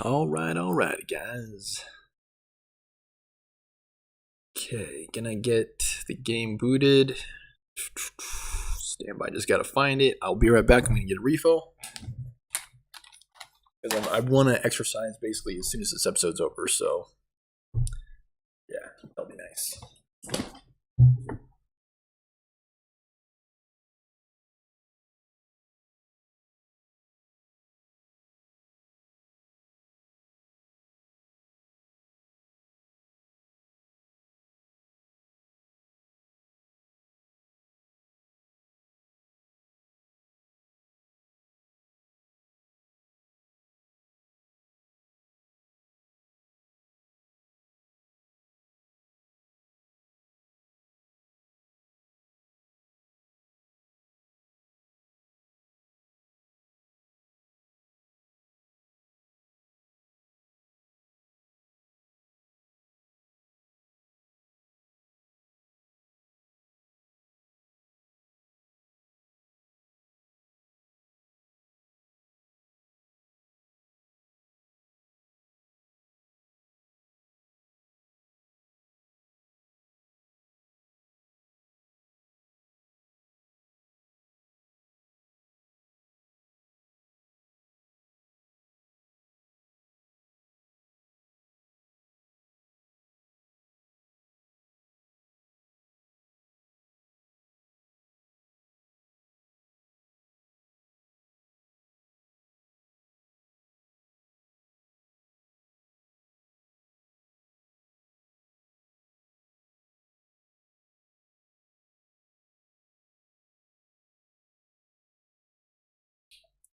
All right, guys. Okay, gonna get the game booted. Stand by, just gotta find it. I'll be right back. I'm gonna get a refill. Because I want to exercise basically as soon as this episode's over, so yeah, that'll be nice.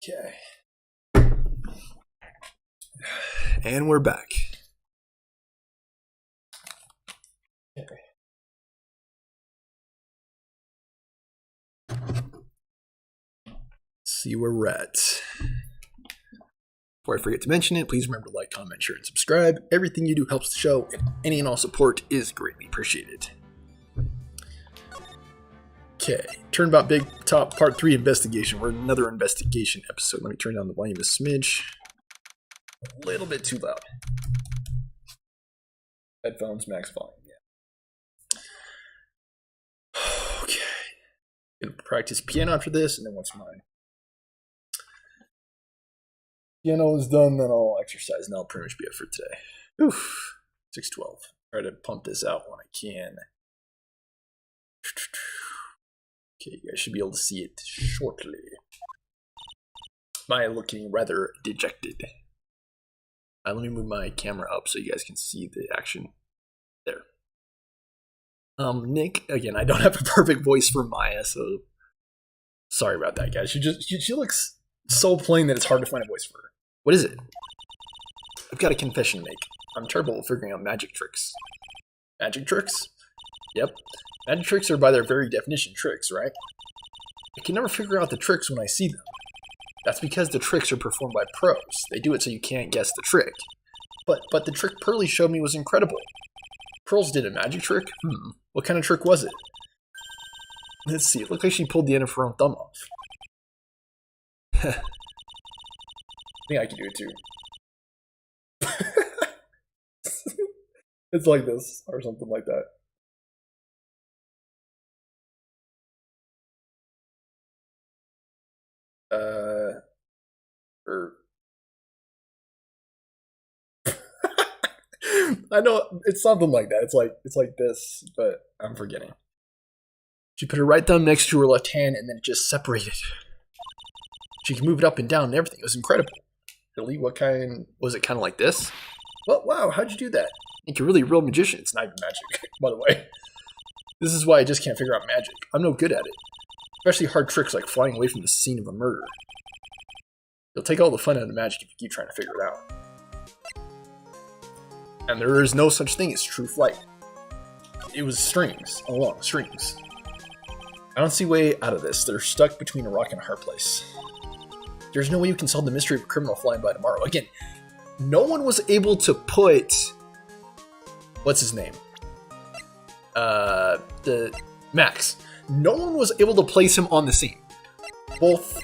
Okay. And we're back. Okay. See where we're at. Before I forget to mention it, please remember to like, comment, share, and subscribe. Everything you do helps the show, and any and all support is greatly appreciated. Okay, Turnabout Big Top Part 3 Investigation. We're in another investigation episode. Let me turn down the volume a smidge. A little bit too loud. Headphones, max volume, yeah. Okay. Gonna practice piano after this, and then once my piano is done, then I'll exercise, and that'll pretty much be it for today. Oof. 6:12. Try to pump this out when I can. Okay, you guys should be able to see it shortly. Maya looking rather dejected. Let me move my camera up so you guys can see the action. There. Nick, again, I don't have a perfect voice for Maya, so sorry about that, guys. She looks so plain that it's hard to find a voice for her. What is it? I've got a confession to make. I'm terrible at figuring out magic tricks. Magic tricks? Yep. Magic tricks are by their very definition tricks, right? I can never figure out the tricks when I see them. That's because the tricks are performed by pros. They do it so you can't guess the trick. But the trick Pearly showed me was incredible. Pearls did a magic trick? What kind of trick was it? Let's see, it looked like she pulled the end of her own thumb off. I think I can do it too. It's like this, or something like that. I know it's something like that. It's like this, but I'm forgetting. She put her right thumb next to her left hand, and then it just separated. She could move it up and down and everything. It was incredible. Really? What kind? Was it kind of like this? Well, wow, how'd you do that? You're really a real magician. It's not even magic, by the way. This is why I just can't figure out magic. I'm no good at it. Especially hard tricks like flying away from the scene of a murder. You'll take all the fun out of magic if you keep trying to figure it out. And there is no such thing as true flight. It was strings, all along, strings. I don't see a way out of this. They're stuck between a rock and a hard place. There's no way you can solve the mystery of a criminal flying by tomorrow. Again, no one was able to put... What's his name? The Max. No one was able to place him on the scene. Both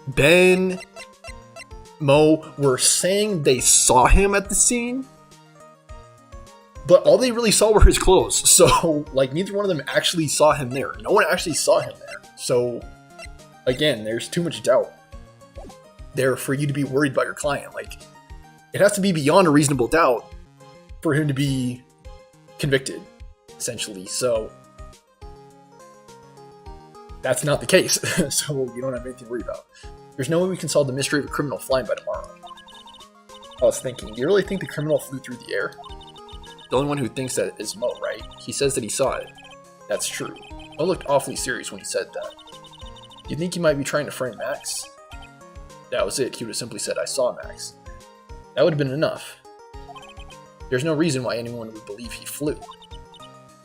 Ben Mo were saying they saw him at the scene, but all they really saw were his clothes. So, like, neither one of them actually saw him there. No one actually saw him there. So, again, there's too much doubt there for you to be worried about your client. Like, it has to be beyond a reasonable doubt for him to be convicted, essentially. So, that's not the case. So, you don't have anything to worry about. There's no way we can solve the mystery of a criminal flying by tomorrow. I was thinking, do you really think the criminal flew through the air? The only one who thinks that is Mo, right? He says that he saw it. That's true. Mo looked awfully serious when he said that. Do you think he might be trying to frame Max? That was it. He would have simply said, I saw Max. That would have been enough. There's no reason why anyone would believe he flew.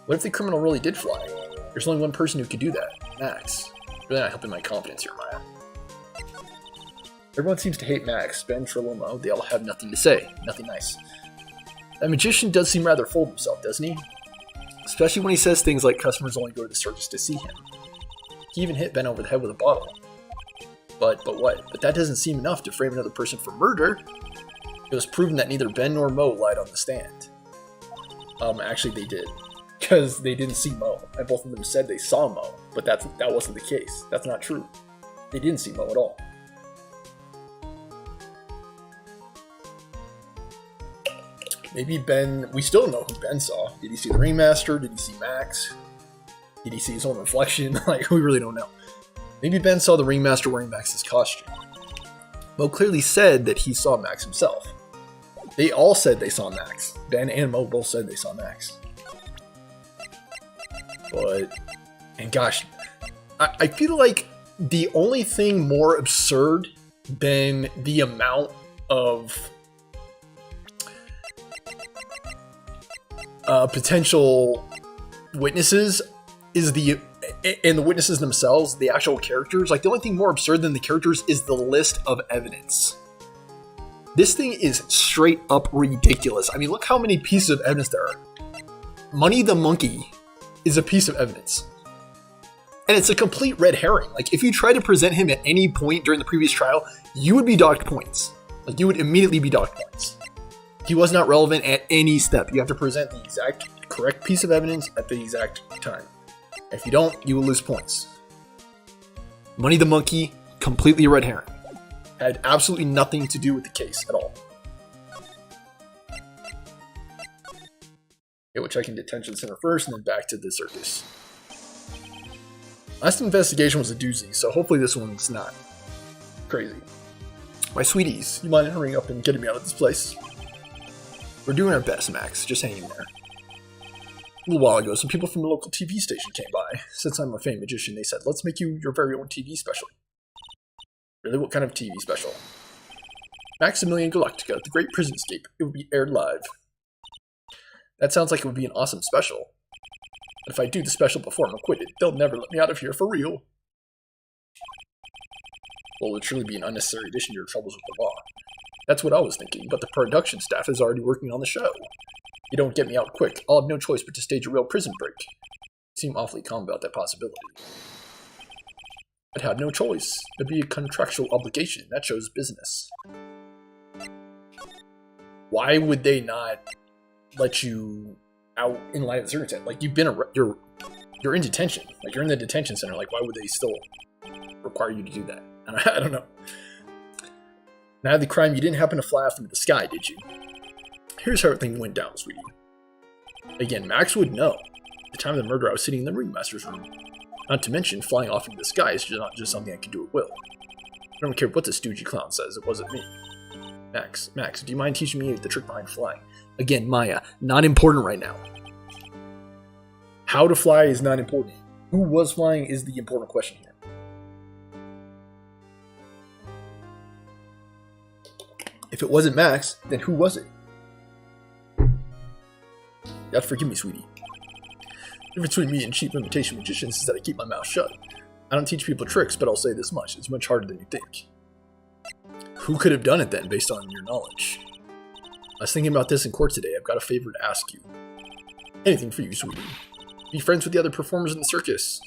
What if the criminal really did fly? There's only one person who could do that. Max. Really not helping my confidence here, Maya. Everyone seems to hate Max. Ben, Trillo, Mo, they all have nothing to say. Nothing nice. That magician does seem rather full of himself, doesn't he? Especially when he says things like customers only go to the circus to see him. He even hit Ben over the head with a bottle. But what? But that doesn't seem enough to frame another person for murder. It was proven that neither Ben nor Mo lied on the stand. Actually they did. Because they didn't see Mo. And both of them said they saw Mo. But that wasn't the case. That's not true. They didn't see Mo at all. Maybe Ben, we still don't know who Ben saw. Did he see the Ringmaster? Did he see Max? Did he see his own reflection? Like, we really don't know. Maybe Ben saw the Ringmaster wearing Max's costume. Mo clearly said that he saw Max himself. They all said they saw Max. Ben and Mo both said they saw Max. But, and gosh, I feel like the only thing more absurd than the amount of potential witnesses is the witnesses themselves, the actual characters. Like, the only thing more absurd than the characters is the list of evidence. This thing is straight up ridiculous. I mean, look how many pieces of evidence there are. Money the Monkey is a piece of evidence. And it's a complete red herring. Like, if you try to present him at any point during the previous trial, you would be docked points. Like, you would immediately be docked points. He was not relevant at any step. You have to present the exact correct piece of evidence at the exact time. If you don't, you will lose points. Money the Monkey, completely red herring. Had absolutely nothing to do with the case at all. Okay, we'll check in detention center first and then back to the circus. Last investigation was a doozy, so hopefully this one's not crazy. My sweeties, you mind hurrying up and getting me out of this place? We're doing our best, Max. Just hang in there. A little while ago, some people from a local TV station came by. Since I'm a famed magician, they said, let's make you your very own TV special. Really? What kind of TV special? Maximilian Galactica, The Great Prison Escape. It would be aired live. That sounds like it would be an awesome special. But if I do the special before I'm acquitted, they'll never let me out of here for real. Well, it would truly be an unnecessary addition to your troubles with the law. That's what I was thinking, but the production staff is already working on the show. If you don't get me out quick, I'll have no choice but to stage a real prison break. You seem awfully calm about that possibility. I'd have no choice. It'd be a contractual obligation. That shows business. Why would they not let you out in light of the circumstance? Like, you've been you're in detention. Like, you're in the detention center. Like, why would they still require you to do that? I don't know. Now the crime, you didn't happen to fly off into the sky, did you? Here's how everything went down, sweetie. Again, Max would know. At the time of the murder, I was sitting in the ringmaster's room. Not to mention, flying off into the sky is not just something I can do at will. I don't care what the stoogey clown says, it wasn't me. Max, do you mind teaching me the trick behind flying? Again, Maya, not important right now. How to fly is not important. Who was flying is the important question here. If it wasn't Max, then who was it? You have to forgive me, sweetie. The difference between me and cheap imitation magicians is that I keep my mouth shut. I don't teach people tricks, but I'll say this much. It's much harder than you think. Who could have done it then, based on your knowledge? I was thinking about this in court today. I've got a favor to ask you. Anything for you, sweetie. Be friends with the other performers in the circus.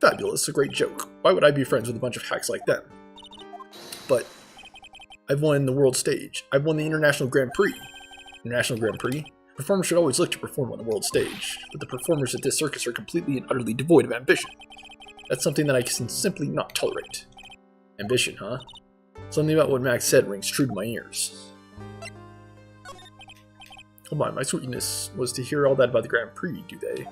Fabulous, a great joke. Why would I be friends with a bunch of hacks like them? But I've won the world stage. I've won the International Grand Prix. International Grand Prix? Performers should always look to perform on the world stage, but the performers at this circus are completely and utterly devoid of ambition. That's something that I can simply not tolerate. Ambition, huh? Something about what Max said rings true to my ears. Come on, my sweetness was to hear all that about the Grand Prix, do they?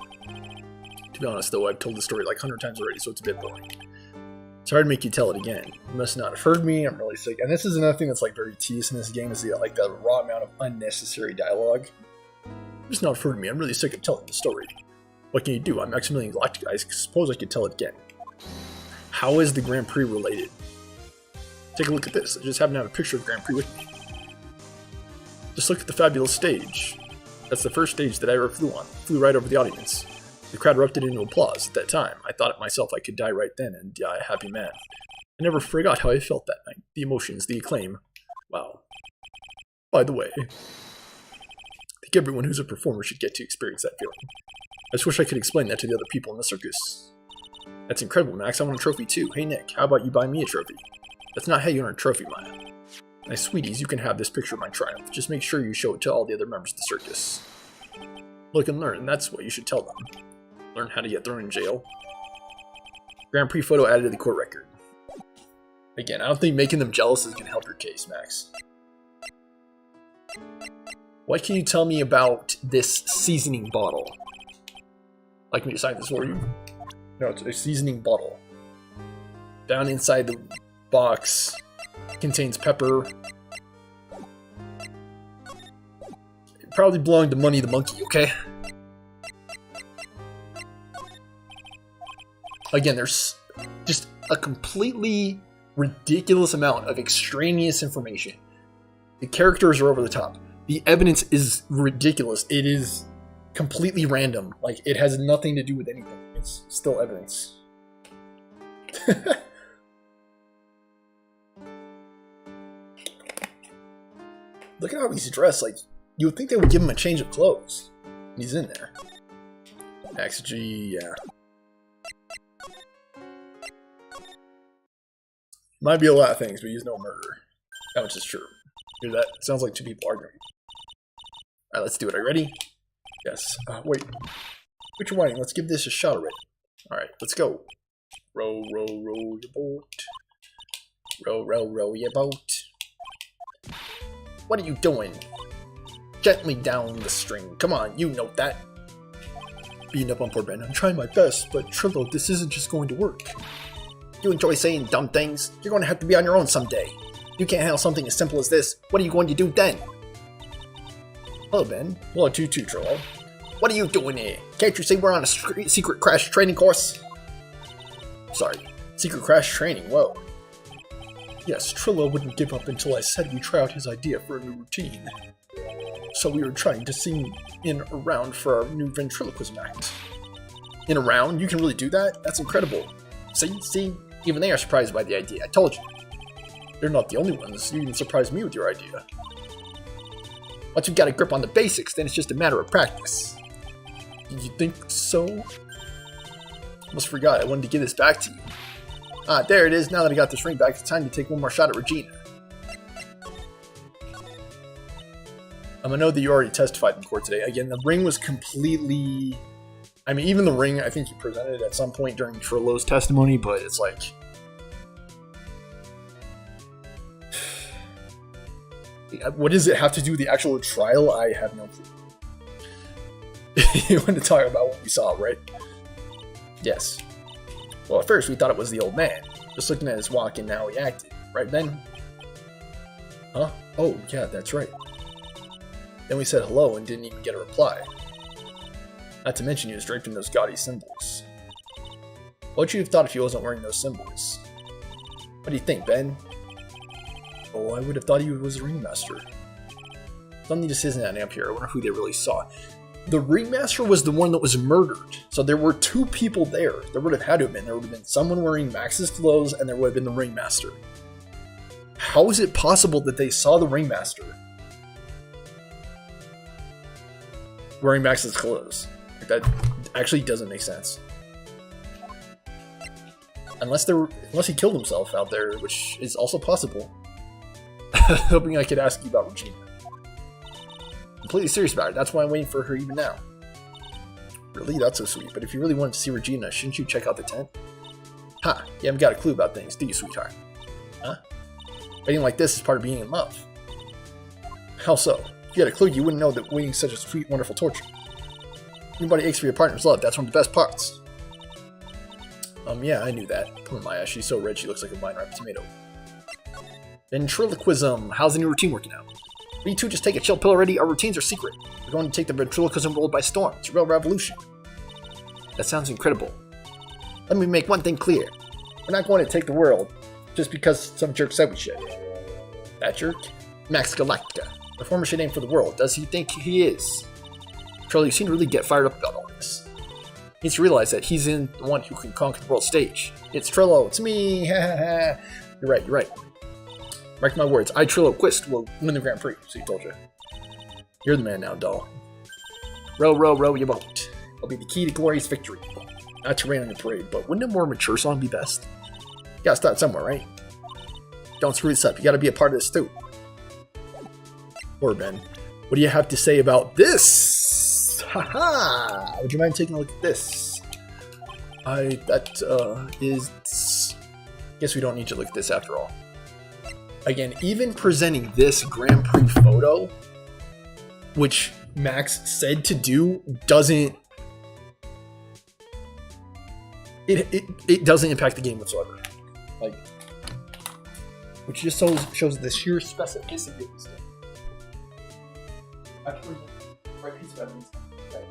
To be honest, though, I've told the story like 100 times already, so it's a bit boring. Sorry to make you tell it again. You must not have heard me, I'm really sick. And this is another thing that's like very tedious in this game, is the raw amount of unnecessary dialogue. You must not have heard me, I'm really sick of telling the story. What can you do? I'm Maximilian Galactic. I suppose I could tell it again. How is the Grand Prix related? Take a look at this. I just happen to have a picture of Grand Prix with me. Just look at the fabulous stage. That's the first stage that I ever flew on. Flew right over the audience. The crowd erupted into applause. At that time, I thought it myself I could die right then and die a happy man. I never forgot how I felt that night. The emotions, the acclaim. Wow. By the way, I think everyone who's a performer should get to experience that feeling. I just wish I could explain that to the other people in the circus. That's incredible, Max. I want a trophy too. Hey, Nick, how about you buy me a trophy? That's not how you earn a trophy, Maya. My sweeties, you can have this picture of my triumph. Just make sure you show it to all the other members of the circus. Look and learn, that's what you should tell them. Learn how to get thrown in jail. Grand Prix photo added to the court record. Again, I don't think making them jealous is going to help your case, Max. What can you tell me about this seasoning bottle? Like me to sign this for you? No, it's a seasoning bottle. Down inside the box contains pepper. It probably belonged to Money the Monkey, okay? Again, there's just a completely ridiculous amount of extraneous information. The characters are over the top. The evidence is ridiculous. It is completely random. Like, it has nothing to do with anything. It's still evidence. Look at how he's dressed. Like, you would think they would give him a change of clothes. He's in there. Max G, yeah. Might be a lot of things, but he's no murderer. That much is true. Hear that? Sounds like two people arguing. Alright, let's do it. Are you ready? Yes. Wait. Quit your whining. Let's give this a shot already. Alright, let's go. Row, row, row your boat. Row, row, row your boat. What are you doing? Gently down the string. Come on, you know that. Beating up on poor Ben. I'm trying my best, but Trillo, this isn't just going to work. You enjoy saying dumb things? You're going to have to be on your own someday. You can't handle something as simple as this. What are you going to do then? Hello, Ben. Hello, too, Trillo. What are you doing here? Can't you see we're on a secret crash training course? Sorry, secret crash training, whoa. Yes, Trillo wouldn't give up until I said we try out his idea for a new routine. So we were trying to sing in a round for our new ventriloquism act. In a round? You can really do that? That's incredible. See? Even they are surprised by the idea. I told you. They're not the only ones. You even surprised me with your idea. Once you've got a grip on the basics, then it's just a matter of practice. You think so? Almost forgot. I wanted to give this back to you. Ah, there it is. Now that I got this ring back, it's time to take one more shot at Regina. I know that you already testified in court today. Again, the ring was completely... I mean, even the ring, I think you presented it at some point during Trillo's testimony, but it's like... What does it have to do with the actual trial? I have no clue. You want to talk about what we saw, right? Yes. Well, at first we thought it was the old man. Just looking at his walk and how he acted. Right, Ben? Huh? Oh, yeah, that's right. Then we said hello and didn't even get a reply. Not to mention he was draped in those gaudy symbols. What would you have thought if he wasn't wearing those symbols? What do you think, Ben? Oh, I would have thought he was a ringmaster. Something just isn't adding up here. I wonder who they really saw. The ringmaster was the one that was murdered. So there were two people there. There would have had to have been. There would have been someone wearing Max's clothes, and there would have been the ringmaster. How is it possible that they saw the ringmaster wearing Max's clothes? That actually doesn't make sense. Unless he killed himself out there, which is also possible. hoping I could ask you about Regina. Completely serious about it. That's why I'm waiting for her even now. Really? That's so sweet. But if you really wanted to see Regina, shouldn't you check out the tent? Ha! You haven't got a clue about things, do you, sweetheart? Huh? Waiting like this is part of being in love. How so? If you had a clue, you wouldn't know that waiting is such a sweet, wonderful torture. Anybody aches for your partner's love. That's one of the best parts. Yeah, I knew that. Poor Maya. She's so red she looks like a vine-ripe tomato. Ventriloquism. How's the new routine working out? We two just take a chill pill already. Our routines are secret. We're going to take the ventriloquism world by storm. It's a real revolution. That sounds incredible. Let me make one thing clear. We're not going to take the world just because some jerk said we should. That jerk? Max Galactica. The former shit aim for the world. Does he think he is? Charlie, you seem to really get fired up about all this. He needs to realize that he's the one who can conquer the world stage. It's Trillo. It's me. You're right. Mark my words. I, Trillo Quist, will win the Grand Prix. So he told you. You're the man now, doll. Row, row, row your boat. I'll be the key to glorious victory. Not to rain on the parade, but wouldn't a more mature song be best? You gotta start somewhere, right? Don't screw this up. You gotta be a part of this too. Poor Ben. What do you have to say about this? Haha! Would you mind taking a look at this? Guess we don't need to look at this after all. Again, even presenting this Grand Prix photo, which Max said to do, doesn't... It doesn't impact the game whatsoever. Like, which just shows the sheer specificity of this game. Actually, right piece of evidence. Right.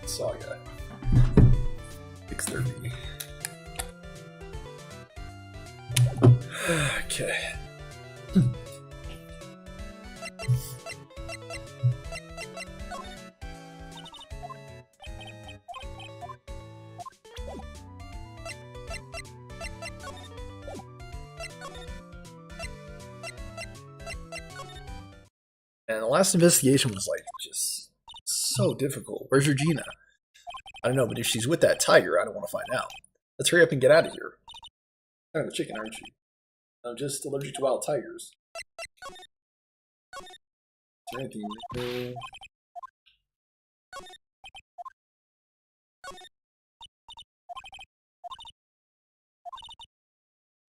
Saga. 6:30. Okay. And the last investigation was like just so difficult. Where's Regina? I don't know, but if she's with that tiger, I don't want to find out. Let's hurry up and get out of here. Kind of a chicken, aren't you? I'm just allergic to wild tigers. Is there anything new?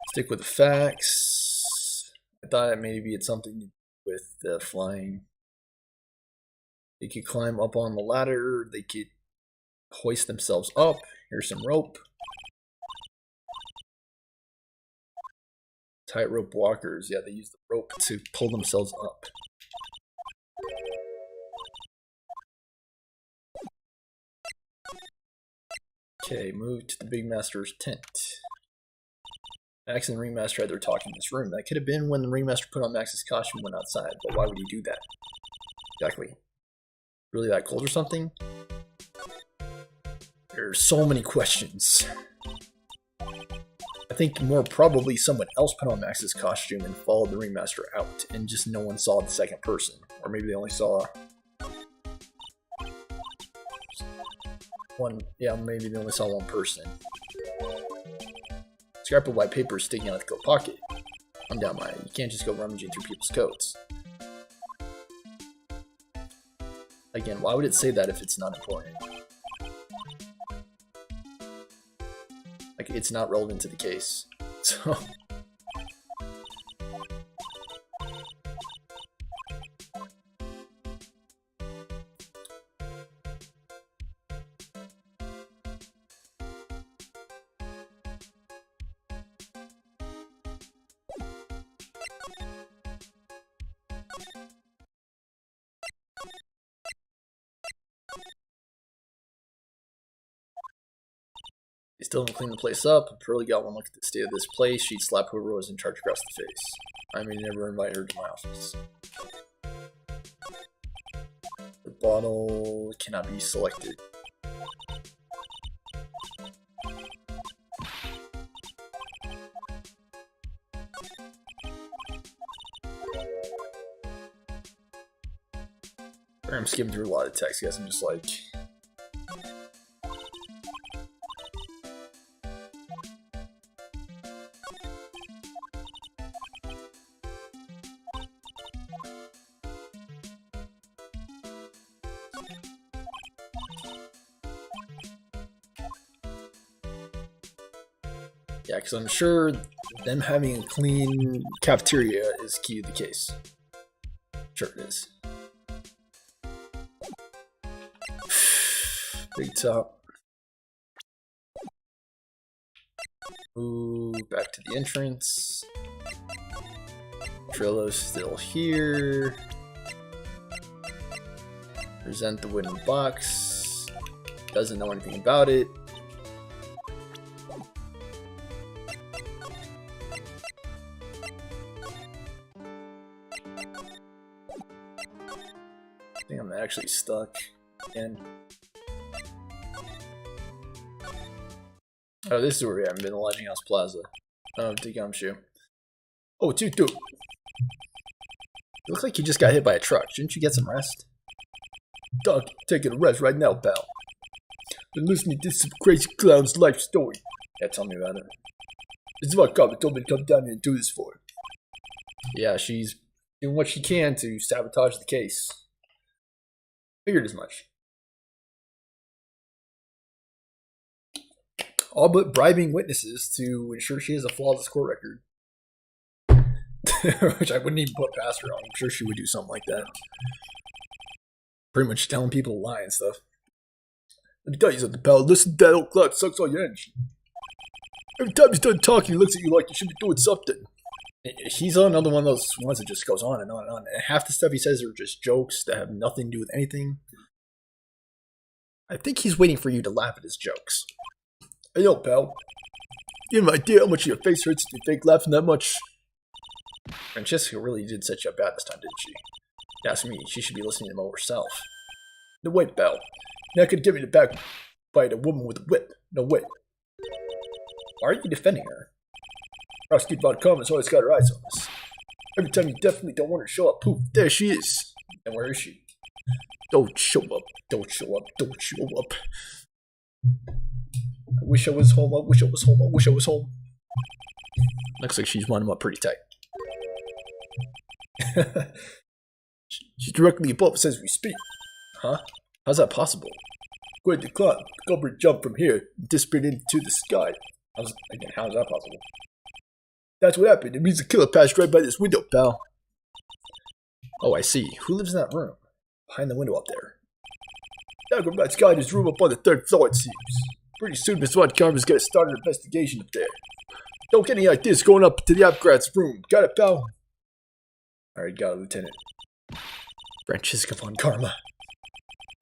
Stick with the facts. I thought maybe it's something with the flying. They could climb up on the ladder. They could hoist themselves up. Here's some rope. Tightrope walkers. Yeah, they use the rope to pull themselves up. Okay, move to the Big Master's tent. Max and the Ringmaster had their talk in this room. That could have been when the Ringmaster put on Max's costume and went outside, but why would he do that? Exactly. Really that cold or something? There's so many questions. I think more probably someone else put on Max's costume and followed the Ringmaster out, and just no one saw the second person. Or maybe they only saw one. Yeah, maybe they only saw one person. Scrap of white paper sticking out of the coat pocket. I'm down, Maya. You can't just go rummaging through people's coats. Again, why would it say that if it's not important? Like, it's not relevant to the case. So... They still haven't cleaned the place up. If Pearly got one look at the state of this place, she'd slap whoever was in charge across the face. I may never invite her to my office. The bottle cannot be selected. I'm skimming through a lot of text, guys. I'm just like... Yeah, because I'm sure them having a clean cafeteria is key to the case. Sure it is. Big top. Ooh, back to the entrance. Trillo's still here. Present the wooden box. Doesn't know anything about it. I think I'm actually stuck again. Oh, this is where we haven't been, the Lodging House Plaza. Oh, Gumshoe. Oh, Tutu! You look like you just got hit by a truck. Shouldn't you get some rest? Doc, taking a rest right now, pal. Then listen to this crazy clown's life story. Yeah, tell me about it. This is what Carmen told me to come down here and do this for. Yeah, she's doing what she can to sabotage the case. Figured as much. All but bribing witnesses to ensure she has a flawless court record. Which I wouldn't even put past her on. I'm sure she would do something like that. Pretty much telling people to lie and stuff. Let me tell you something, pal. Listen to that old clock, sucks all your energy. Every time he's done talking, he looks at you like you should be doing something. He's another one of those ones that just goes on and on and on. And half the stuff he says are just jokes that have nothing to do with anything. I think he's waiting for you to laugh at his jokes. Hey, yo, pal. You have an idea how much your face hurts if you fake laughing that much? Francesca really did set you up bad this time, didn't she? Ask me, she should be listening to them herself. No way, pal. You're not gonna give me the back bite a woman with a whip. No way. Why are you defending her? Prosecutor Von Karma's always got her eyes on us. Every time you definitely don't want her to show up, poof, there she is. And where is she? Don't show up. Don't show up. Don't show up. I wish I was home. I wish I was home. I wish I was home. Looks like she's wound him up pretty tight. She's directly above us as we speak. Huh? How's that possible? Go ahead, decline. Culprit jump from here and disappeared into the sky. How is that possible? That's what happened. It means the killer passed right by this window, pal. Oh, I see. Who lives in that room? Behind the window up there. Daggerbat's got his room up on the 3rd floor, it seems. Pretty soon, Miss Von Karma's gonna start an investigation up there. Don't get any ideas going up to the Abgrad's room. Got it, pal? Alright, got it, Lieutenant. Francesca Von Karma.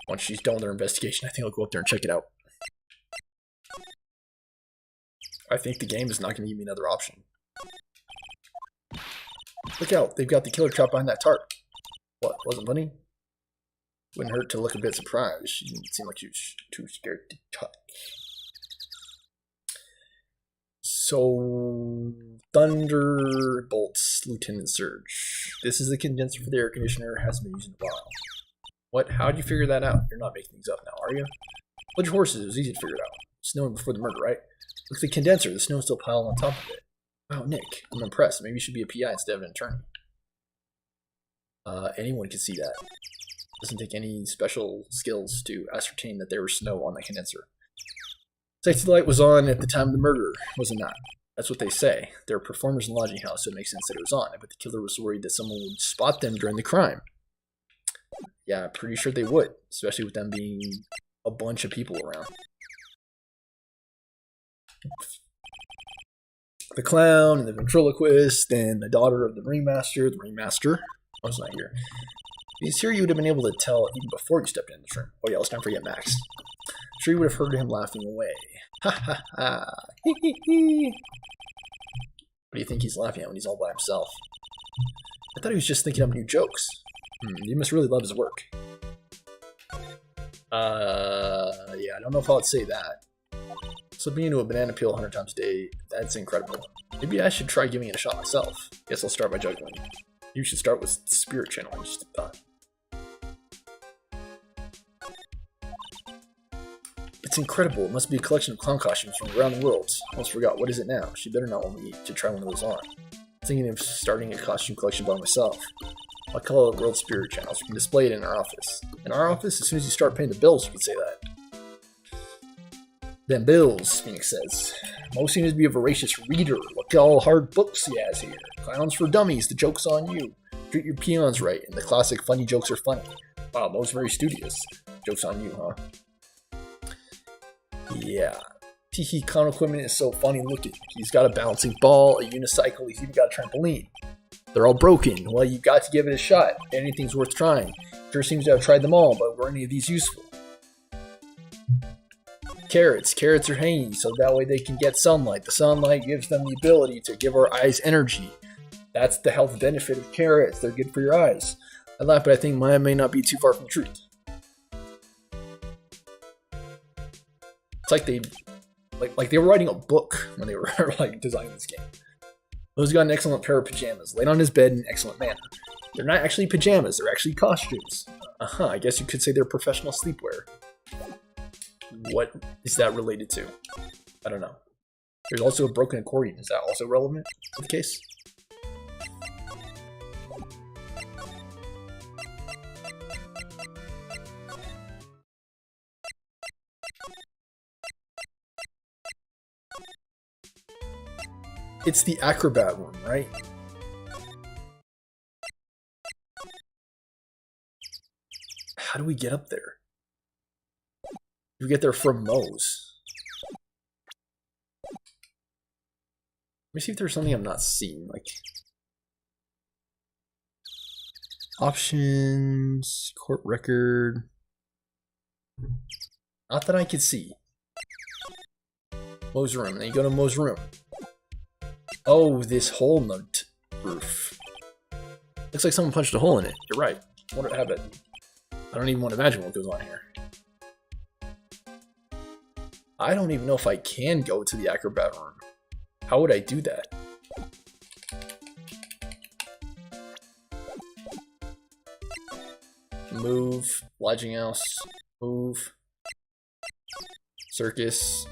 Once she's done with her investigation, I think I'll go up there and check it out. I think the game is not going to give me another option. Look out, they've got the killer trap behind that tarp. What, wasn't funny? Wouldn't hurt to look a bit surprised. She didn't seem like she was too scared to talk. So, Thunderbolts, Lieutenant Surge. This is the condenser for the air conditioner. Hasn't been used in a while. What? How'd you figure that out? You're not making things up now, are you? Bunch of horses. It was easy to figure it out. Snowing before the murder, right? Look at the condenser. The snow's still piled on top of it. Wow, Nick. I'm impressed. Maybe you should be a PI instead of an attorney. Anyone can see that. Doesn't take any special skills to ascertain that there was snow on the condenser. Safety light was on at the time of the murder, was it not? That's what they say. They're performers in a lodging house, so it makes sense that it was on. But the killer was worried that someone would spot them during the crime. Yeah, pretty sure they would, especially with them being a bunch of people around. The clown and the ventriloquist and the daughter of the ringmaster. The ringmaster was not here. If he's here, you would have been able to tell even before you stepped in this room. Oh yeah, let's not forget Max. I'm sure you would have heard him laughing away. Ha ha ha. Hee hee hee. What do you think he's laughing at when he's all by himself? I thought he was just thinking up new jokes. You must really love his work. Yeah, I don't know if I'd say that. Slipping into a banana peel 100 times a day, that's incredible. Maybe I should try giving it a shot myself. Guess I'll start by juggling. You should start with Spirit Channel, I just thought. It's incredible. It must be a collection of clown costumes from around the world. I almost forgot. What is it now? She better not want me to try one of those on. I'm thinking of starting a costume collection by myself. I'll call it World Spirit Channels. We can display it in our office. In our office? As soon as you start paying the bills, you can say that. Them bills, Phoenix says. Mo seems to be a voracious reader. Look at all hard books he has here. Clowns for dummies, the joke's on you. Treat your peons right, and the classic funny jokes are funny. Wow, Mo's very studious. Joke's on you, huh? Yeah. Tiki Con equipment is so funny looking. He's got a bouncing ball, a unicycle, he's even got a trampoline. They're all broken. Well, you got to give it a shot. Anything's worth trying. Sure seems to have tried them all, but were any of these useful? Carrots. Carrots are hanging, so that way they can get sunlight. The sunlight gives them the ability to give our eyes energy. That's the health benefit of carrots. They're good for your eyes. I laugh, but I think mine may not be too far from the truth. It's like they were writing a book when they were like designing this game. Mo's got an excellent pair of pajamas, laid on his bed in an excellent manner. They're not actually pajamas, they're actually costumes. I guess you could say they're professional sleepwear. What is that related to? I don't know. There's also a broken accordion. Is that also relevant to the case? It's the acrobat room, right? How do we get up there? We get there from Mo's. Let me see if there's something I'm not seeing. Like options, court record. Not that I could see. Mo's room. Then you go to Mo's room. Oh, this hole in the roof. Looks like someone punched a hole in it. You're right. I wonder what happened. I don't even want to imagine what goes on here. I don't even know if I can go to the acrobat room. How would I do that? Move. Lodging house. Move. Circus.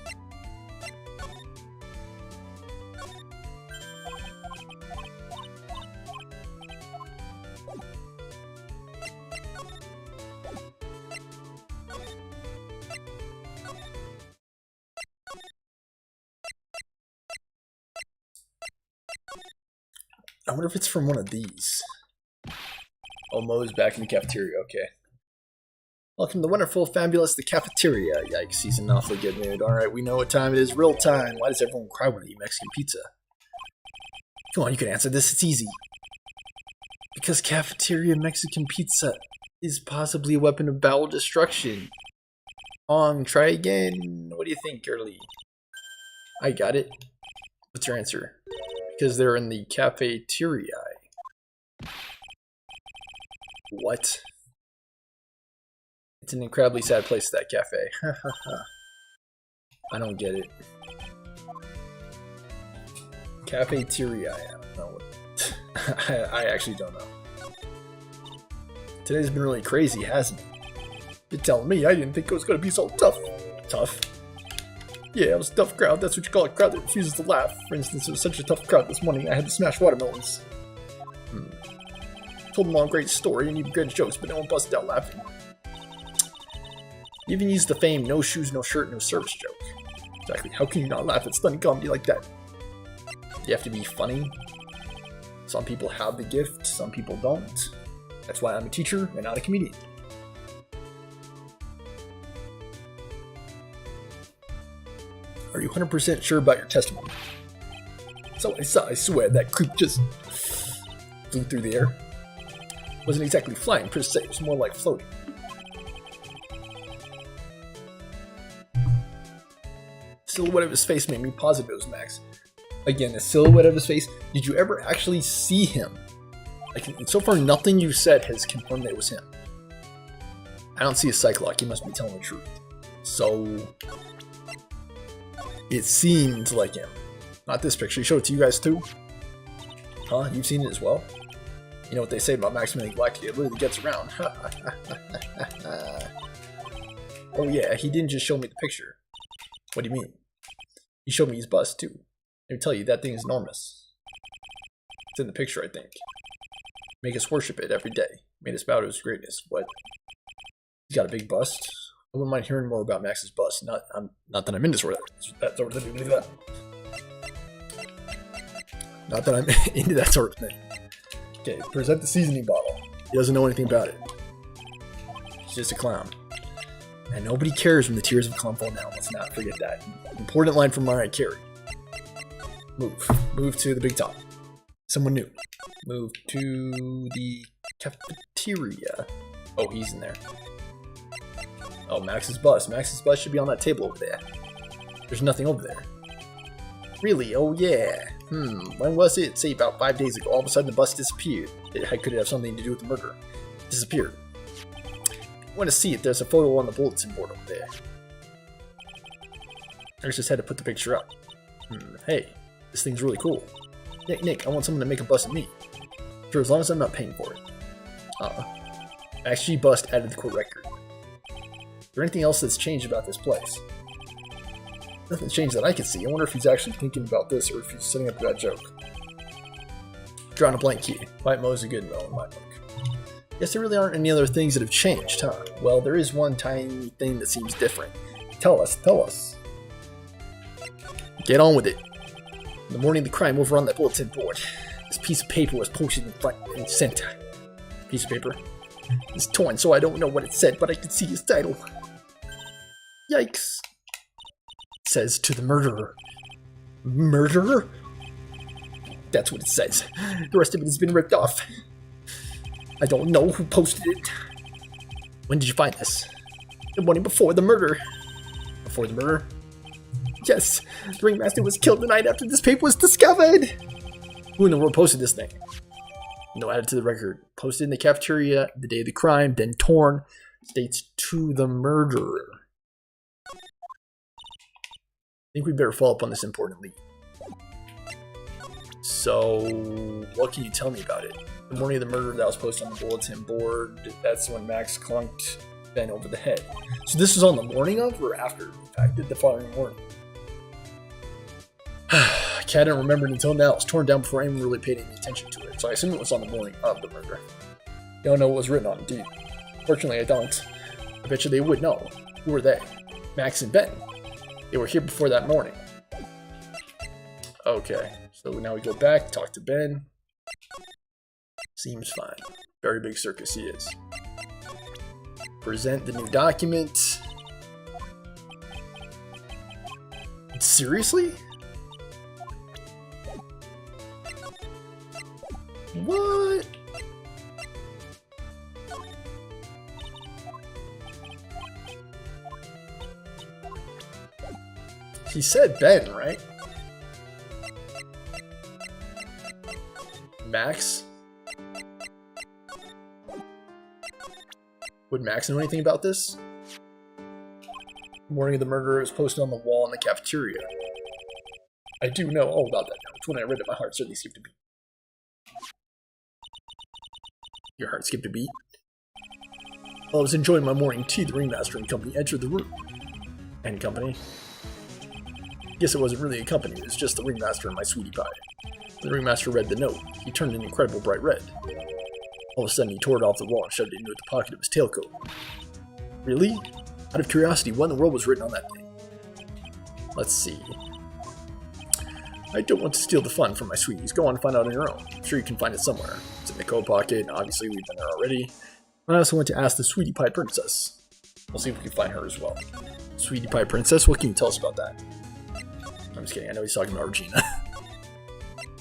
I wonder if it's from one of these. Oh, Mo's back in the cafeteria, okay. Welcome to the wonderful, fabulous, the cafeteria. Yikes, he's in an awfully good mood. Alright, we know what time it is, real time. Why does everyone cry when they eat Mexican pizza? Come on, you can answer this, it's easy. Because cafeteria Mexican pizza is possibly a weapon of bowel destruction. Try again. What do you think, girly? I got it. What's your answer? Because they're in the cafeteria. What? It's an incredibly sad place, that cafe. I don't get it. Cafeteria, I don't know what. I actually don't know. Today's been really crazy, hasn't it? You're telling me I didn't think it was going to be so tough. Tough? Yeah, it was a tough crowd. That's what you call a crowd that refuses to laugh. For instance, it was such a tough crowd this morning, I had to smash watermelons. Told them all a great story and even great jokes, but no one busted out laughing. You even used the famed no shoes, no shirt, no service joke. Exactly. How can you not laugh at stunning comedy like that? You have to be funny. Some people have the gift, some people don't. That's why I'm a teacher and not a comedian. Are you 100% sure about your testimony? So I swear that creep just flew through the air. Wasn't exactly flying per se, it was more like floating. Silhouette of his face made me positive it was Max. Again, the silhouette of his face. Did you ever actually see him? Like, so far, nothing you said has confirmed that it was him. I don't see a Cyclops. He must be telling the truth. So, it seemed like him. Not this picture. He showed it to you guys too? Huh? You've seen it as well? You know what they say about Maximilian Galactica? It really gets around. Oh yeah, he didn't just show me the picture. What do you mean? He showed me his bust too. Let me tell you, that thing is enormous. It's in the picture, I think. Make us worship it every day. Made us bow to his greatness. What? He's got a big bust. I wouldn't mind hearing more about Max's bust. Not that I'm into that sort of thing. Not that I'm into that sort of thing. Okay, present the seasoning bottle. He doesn't know anything about it. He's just a clown. And nobody cares when the tears of a clown fall down. Let's not forget that. Important line from Mariah Carey. Move to the big top. Someone new. Move to the cafeteria. Oh, he's in there. Oh, Max's bust. Max's bust should be on that table over there. There's nothing over there. Really? Oh, yeah. When was it? Say about 5 days ago. All of a sudden the bust disappeared. Could it have something to do with the murder? Disappeared. I want to see it. There's a photo on the bulletin board over there. I just had to put the picture up. Hey, this thing's really cool. Nick, I want someone to make a bust of me. Sure, as long as I'm not paying for it. Max G bust added to the court record. Is there anything else that's changed about this place? Nothing's changed that I can see. I wonder if he's actually thinking about this or if he's setting up that joke. Drawing a blank key. White Mo is a good Mo in my book. Guess there really aren't any other things that have changed, huh? Well, there is one tiny thing that seems different. Tell us. Get on with it. In the morning of the crime, over on that bulletin board, this piece of paper was posted in front and center. Piece of paper. It's torn, so I don't know what it said, but I can see his title. Yikes. It says, to the murderer. Murderer? That's what it says. The rest of it has been ripped off. I don't know who posted it. When did you find this? The morning before the murder. Before the murder? Yes, the ringmaster was killed the night after this paper was discovered. Who in the world posted this thing? No, added to the record. Posted in the cafeteria the day of the crime, then torn. States to the murderer. I think we better follow up on this important lead. So, what can you tell me about it? The morning of the murder that was posted on the bulletin board, that's when Max clunked Ben over the head. So this was on the morning of or after the fact? The following morning? I can't remember it until now. It was torn down before anyone really paid any attention to it, so I assume it was on the morning of the murder. You don't know what was written on it, do you? Fortunately, I don't. I bet you they would know. Who were they? Max and Ben. They were here before that morning. Okay, so now we go back, talk to Ben. Seems fine. Very big circus he is. Present the new document. Seriously? What? He said Ben, right? Max? Would Max know anything about this? The morning of the murder was posted on the wall in the cafeteria. I do know all about that now. It's when I read it, my heart certainly skipped a beat. Your heart skipped a beat? While I was enjoying my morning tea, the ringmaster and company entered the room. And company? Guess it wasn't really a company, it was just the ringmaster and my sweetie pie. The ringmaster read the note. He turned an incredible bright red. All of a sudden, he tore it off the wall and shoved it into the pocket of his tailcoat. Really? Out of curiosity, what in the world was written on that thing? Let's see. I don't want to steal the fun from my sweeties. Go on and find out on your own. I'm sure you can find it somewhere. It's in the coat pocket. Obviously, we've been there already. I also want to ask the Sweetie Pie Princess. We'll see if we can find her as well. Sweetie Pie Princess? What can you tell us about that? I'm just kidding. I know he's talking about Regina.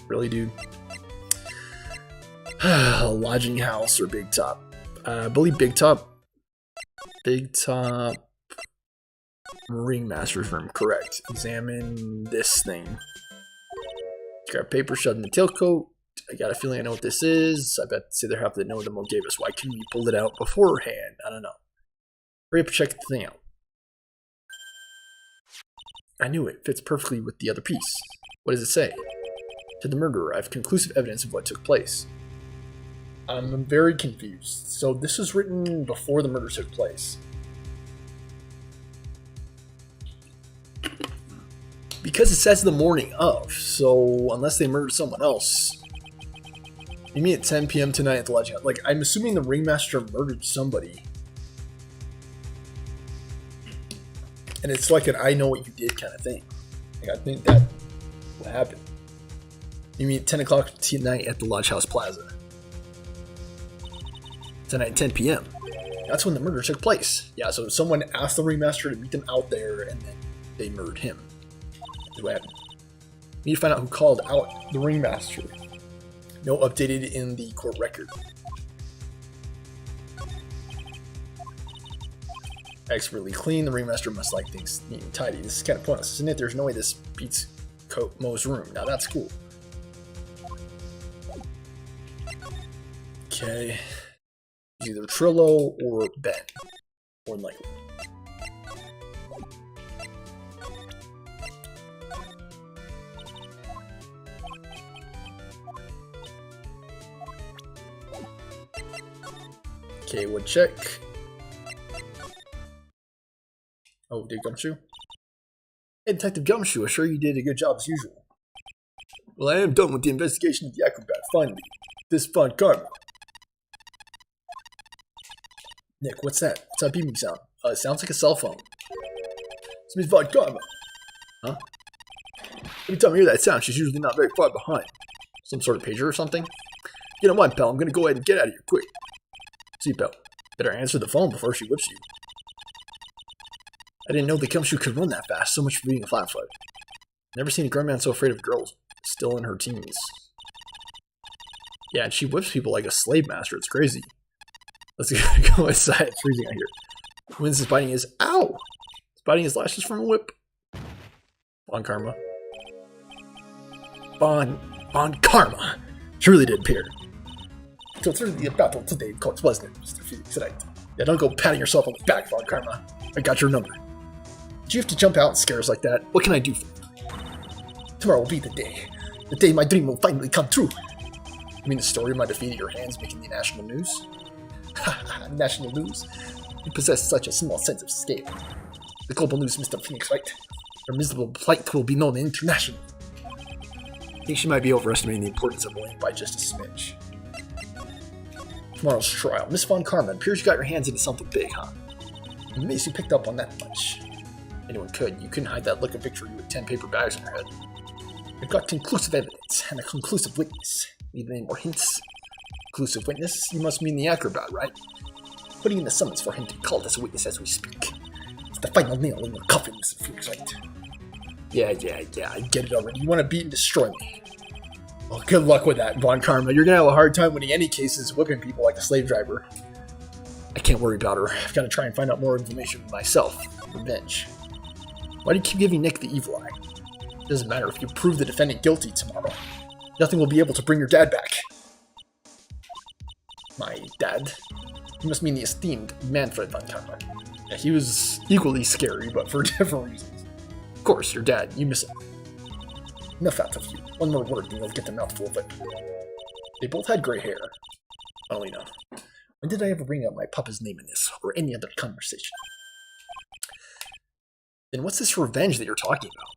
Really, dude? Lodging house or Big Top? I believe Big Top. Big Top. Ringmaster's room. Correct. Examine this thing. Grab paper shoved in the tailcoat. I got a feeling I know what this is. I bet say they're happy that no one of them gave us. Why couldn't we pull it out beforehand? I don't know. Hurry up and check the thing out. I knew it. Fits perfectly with the other piece. What does it say? To the murderer, I have conclusive evidence of what took place. I'm very confused. So this was written before the murder took place. Because it says the morning of, so unless they murdered someone else. You mean at 10 p.m. tonight at the Lodging House? Like, I'm assuming the ringmaster murdered somebody. And it's like an I know what you did kind of thing. Like, I think that what happened. You mean at 10 o'clock tonight at the Lodge House Plaza. Tonight at 10 p.m. That's when the murder took place. Yeah, so someone asked the ringmaster to meet them out there, and then they murdered him. That's what happened. We need to find out who called out the ringmaster. No updated in the court record. Expertly clean. The ringmaster must like things neat and tidy. This is kind of pointless, isn't it? There's no way this beats Mo's room. Now that's cool. Okay. It's either Trillo or Ben. More than likely. Okay, we'll check. Oh, did Gumshoe? Hey, Detective Gumshoe, I'm sure you did a good job as usual. Well, I am done with the investigation of the acrobat, finally. This Von Karma. Nick, what's that? What's that beeping sound? It sounds like a cell phone. It's Miss Von Karma. Huh? Every time I hear that sound, she's usually not very far behind. Some sort of pager or something? You know what, pal, I'm gonna go ahead and get out of here quick. Seatbelt. Better answer the phone before she whips you. I didn't know the Gumshoe could run that fast. So much for being a flat-foot. Never seen a grown man so afraid of girls. Still in her teens. Yeah, and she whips people like a slave master. It's crazy. Let's go inside. It's freezing out here. Wins is biting his... Ow! He's biting his lashes from a whip. Von Karma. Von Karma. She really did appear. So it's really a battle today in courts, wasn't it, Mr. Phoenix? Right? Yeah, don't go patting yourself on the back, Von Karma. I got your number. Did you have to jump out and scare us like that? What can I do for you? Tomorrow will be the day. The day my dream will finally come true. You mean the story of my defeat at your hands making the national news? Haha, national news? You possess such a small sense of scale. The global news, Mr. Phoenix, right? Your miserable plight will be known internationally. I think she might be overestimating the importance of Wayne by just a smidge. Tomorrow's trial. Miss Von Karma, it appears you got your hands into something big, huh? Amazed you picked up on that much. Anyone could. You couldn't hide that look of victory with 10 paper bags on your head. You've got conclusive evidence and a conclusive witness. Need any more hints? Conclusive witness? You must mean the acrobat, right? Putting in the summons for him to be called as a witness as we speak. It's the final nail in your coffin, Mr. Phoenix, right? Yeah, I get it already. You want to beat and destroy me. Well, good luck with that, Von Karma. You're gonna have a hard time winning any cases whipping people like a slave driver. I can't worry about her. I've got to try and find out more information myself. Revenge. Why do you keep giving Nick the evil eye? It doesn't matter if you prove the defendant guilty tomorrow. Nothing will be able to bring your dad back. My dad? You must mean the esteemed Manfred Von Karma. Yeah, he was equally scary, but for different reasons. Of course, your dad. You miss him. Enough out of you. One more word and you'll get the mouthful of it. They both had gray hair. Funnily enough. When did I ever bring up my papa's name in this, or any other conversation? Then what's this revenge that you're talking about?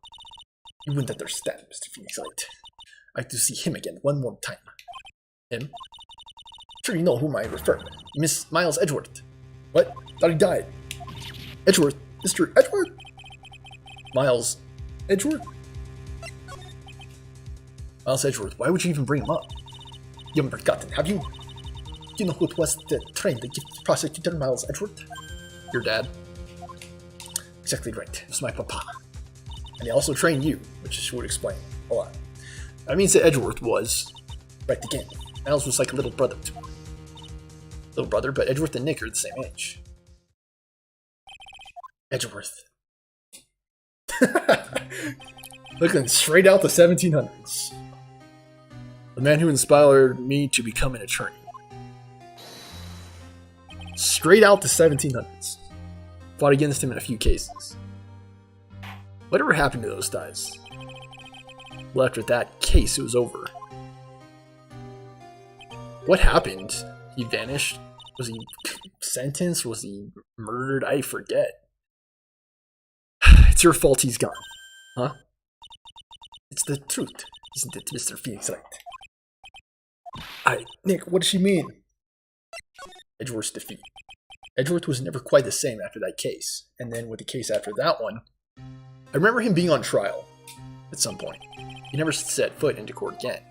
You wouldn't understand, Mr. Phoenix Light. I have to see him again one more time. Him? Sure you know whom I refer. Miss Miles Edgeworth. What? Thought he died. Edgeworth? Mr. Edgeworth? Miles Edgeworth? Miles Edgeworth, why would you even bring him up? You haven't forgotten, have you? You know who it was that trained the gifted prosecutor, Miles Edgeworth? Your dad. Exactly right. It was my papa. And he also trained you, which would explain a lot. That means that Edgeworth was right again. Miles was like a little brother to me. Little brother, but Edgeworth and Nick are the same age. Edgeworth. Looking straight out the 1700s. The man who inspired me to become an attorney. Straight out the 1700s. Fought against him in a few cases. Whatever happened to those guys? Well, after that case, it was over. What happened? He vanished? Was he sentenced? Was he murdered? I forget. It's your fault he's gone. Huh? It's the truth, isn't it, Mr. Phoenix Wright? Nick, what does she mean? Edgeworth's defeat. Edgeworth was never quite the same after that case. And then with the case after that one, I remember him being on trial at some point. He never set foot into court again.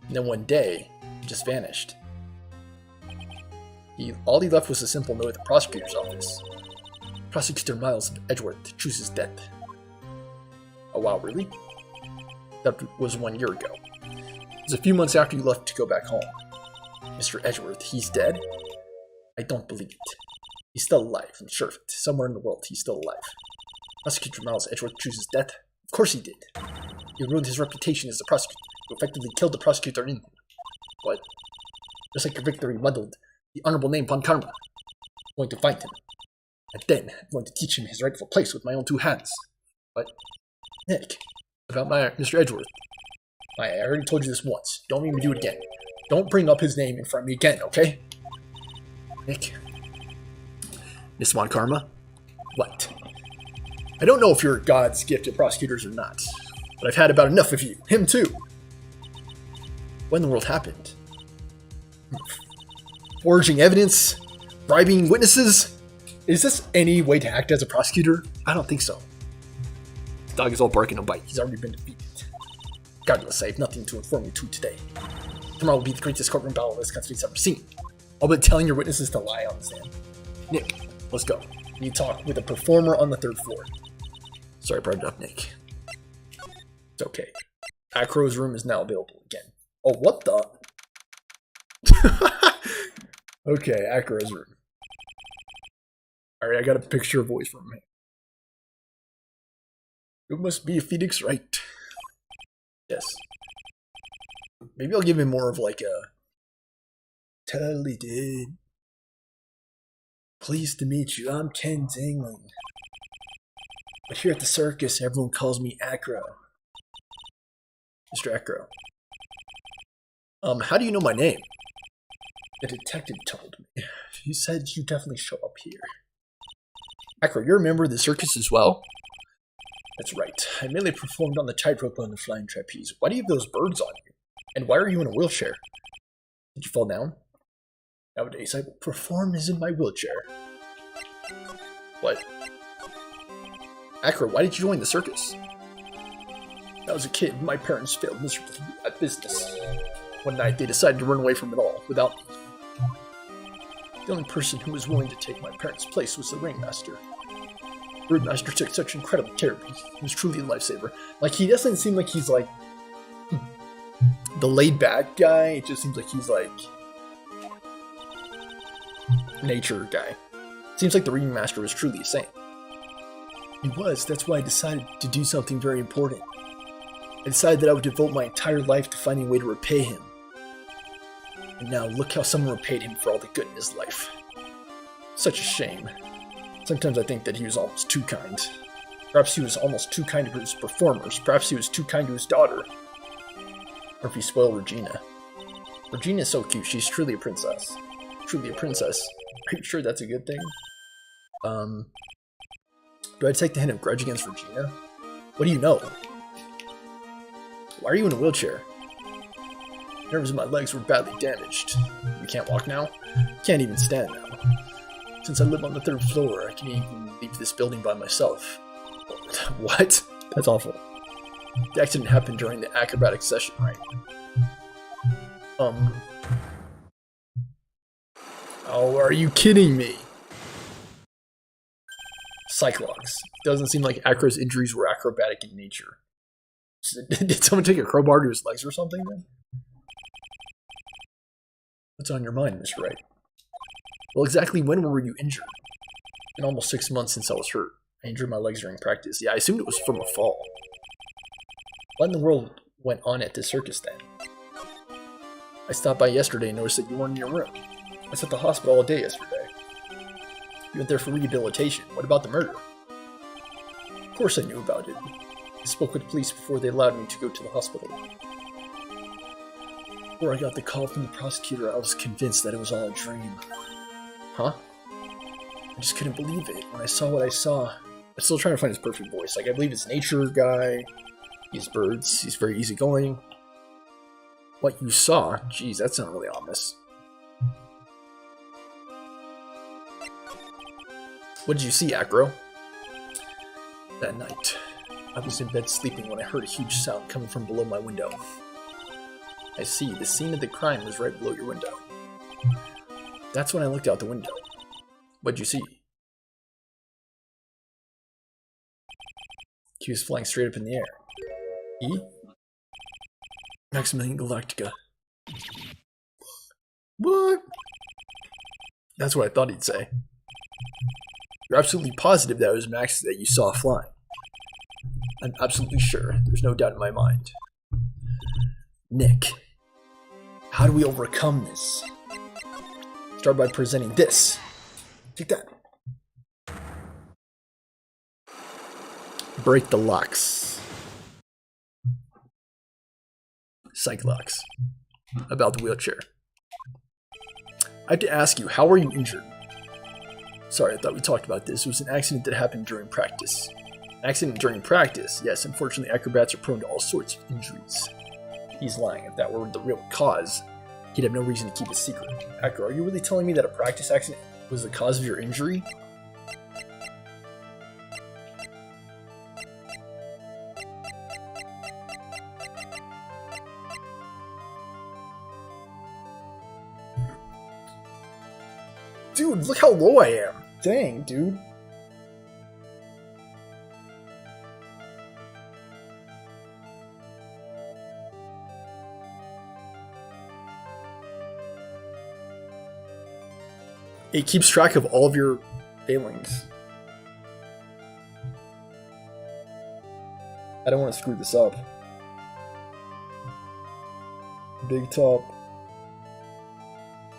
And then one day, he just vanished. All he left was a simple note at the prosecutor's office. Prosecutor Miles Edgeworth chooses death. Oh wow, really? That was 1 year ago. It was a few months after you left to go back home. Mr. Edgeworth, he's dead? I don't believe it. He's still alive, I'm sure of it. Somewhere in the world, he's still alive. Prosecutor Miles Edgeworth chooses death? Of course he did. He ruined his reputation as a prosecutor. He effectively killed the prosecutor in him. What? Just like your victory muddled the honorable name Von Karma. I'm going to find him. And then I'm going to teach him his rightful place with my own 2 hands. What? Nick, about Mr. Edgeworth. I already told you this once. Don't make me do it again. Don't bring up his name in front of me again, okay? Nick. Miss Von Karma? What? I don't know if you're God's gift to prosecutors or not, but I've had about enough of you. Him too. What in the world happened? Forging evidence? Bribing witnesses? Is this any way to act as a prosecutor? I don't think so. The dog is all bark and no bite. He's already been defeated. Regardless, I have nothing to inform you to today. Tomorrow will be the greatest courtroom battle this country's ever seen. I'll be telling your witnesses to lie on the stand. Nick, let's go. We need to talk with a performer on the 3rd floor. Sorry, I brought it up, Nick. It's okay. Acro's room is now available again. Oh, what the? Okay, Acro's room. Alright, I got a picture voice from him. It must be Phoenix Wright. Yes. Maybe I'll give him more of like a... Totally did. Pleased to meet you. I'm Ken Zingling. But here at the circus, everyone calls me Acro. Mr. Acro. How do you know my name? The detective told me. He said you definitely show up here. Acro, you're a member of the circus as well? That's right. I mainly performed on the tightrope and the flying trapeze. Why do you have those birds on you? And why are you in a wheelchair? Did you fall down? Nowadays, I will perform as in my wheelchair. What? Acro, why did you join the circus? When I was a kid, my parents failed miserably at business. One night, they decided to run away from it all, without me. The only person who was willing to take my parents' place was the ringmaster. The ringmaster took such incredible care of me. He was truly a lifesaver. Like, he doesn't seem like he's, like, the laid-back guy. It just seems like he's, like, nature guy. Seems like the ringmaster was truly a saint. He was. That's why I decided to do something very important. I decided that I would devote my entire life to finding a way to repay him. And now look how someone repaid him for all the good in his life. Such a shame. Sometimes I think that he was almost too kind. Perhaps he was almost too kind to his performers. Perhaps he was too kind to his daughter. Or if he spoiled Regina. Regina is so cute. She's truly a princess. Truly a princess. Are you sure that's a good thing? Do I take the hint of grudge against Regina? What do you know? Why are you in a wheelchair? Nerves in my legs were badly damaged. You can't walk now? Can't even stand now. Since I live on the 3rd floor, I can't even leave this building by myself. What? That's awful. The accident happened during the acrobatic session, right? Oh, are you kidding me? Cyclops. Doesn't seem like Acro's injuries were acrobatic in nature. Did someone take a crowbar to his legs or something then? What's on your mind, Mr. Wright? Well, exactly when were you injured? Been almost 6 months since I was hurt. I injured my legs during practice. Yeah, I assumed it was from a fall. What in the world went on at the circus then? I stopped by yesterday and noticed that you weren't in your room. I was at the hospital all day yesterday. You went there for rehabilitation. What about the murder? Of course I knew about it. I spoke with the police before they allowed me to go to the hospital. Before I got the call from the prosecutor, I was convinced that it was all a dream. Huh? I just couldn't believe it when I saw what I saw. I'm still trying to find his perfect voice. Like, I believe it's nature guy. He's birds. He's very easygoing. What you saw? Geez, that's not really ominous. What did you see, Acro? That night, I was in bed sleeping when I heard a huge sound coming from below my window. I see, the scene of the crime was right below your window. That's when I looked out the window. What'd you see? He was flying straight up in the air. E? Maximilian Galactica. What? That's what I thought he'd say. You're absolutely positive that it was Max that you saw flying. I'm absolutely sure. There's no doubt in my mind. Nick, how do we overcome this? Start by presenting this. Take that. Break the locks. Cyclops. About the wheelchair. I have to ask you, how were you injured? Sorry, I thought we talked about this. It was an accident that happened during practice. An accident during practice? Yes, unfortunately acrobats are prone to all sorts of injuries. He's lying. If that were the real cause, he'd have no reason to keep a secret. Acro, are you really telling me that a practice accident was the cause of your injury? Dude, look how low I am. Dang, dude. It keeps track of all of your failings. I don't want to screw this up. Big top.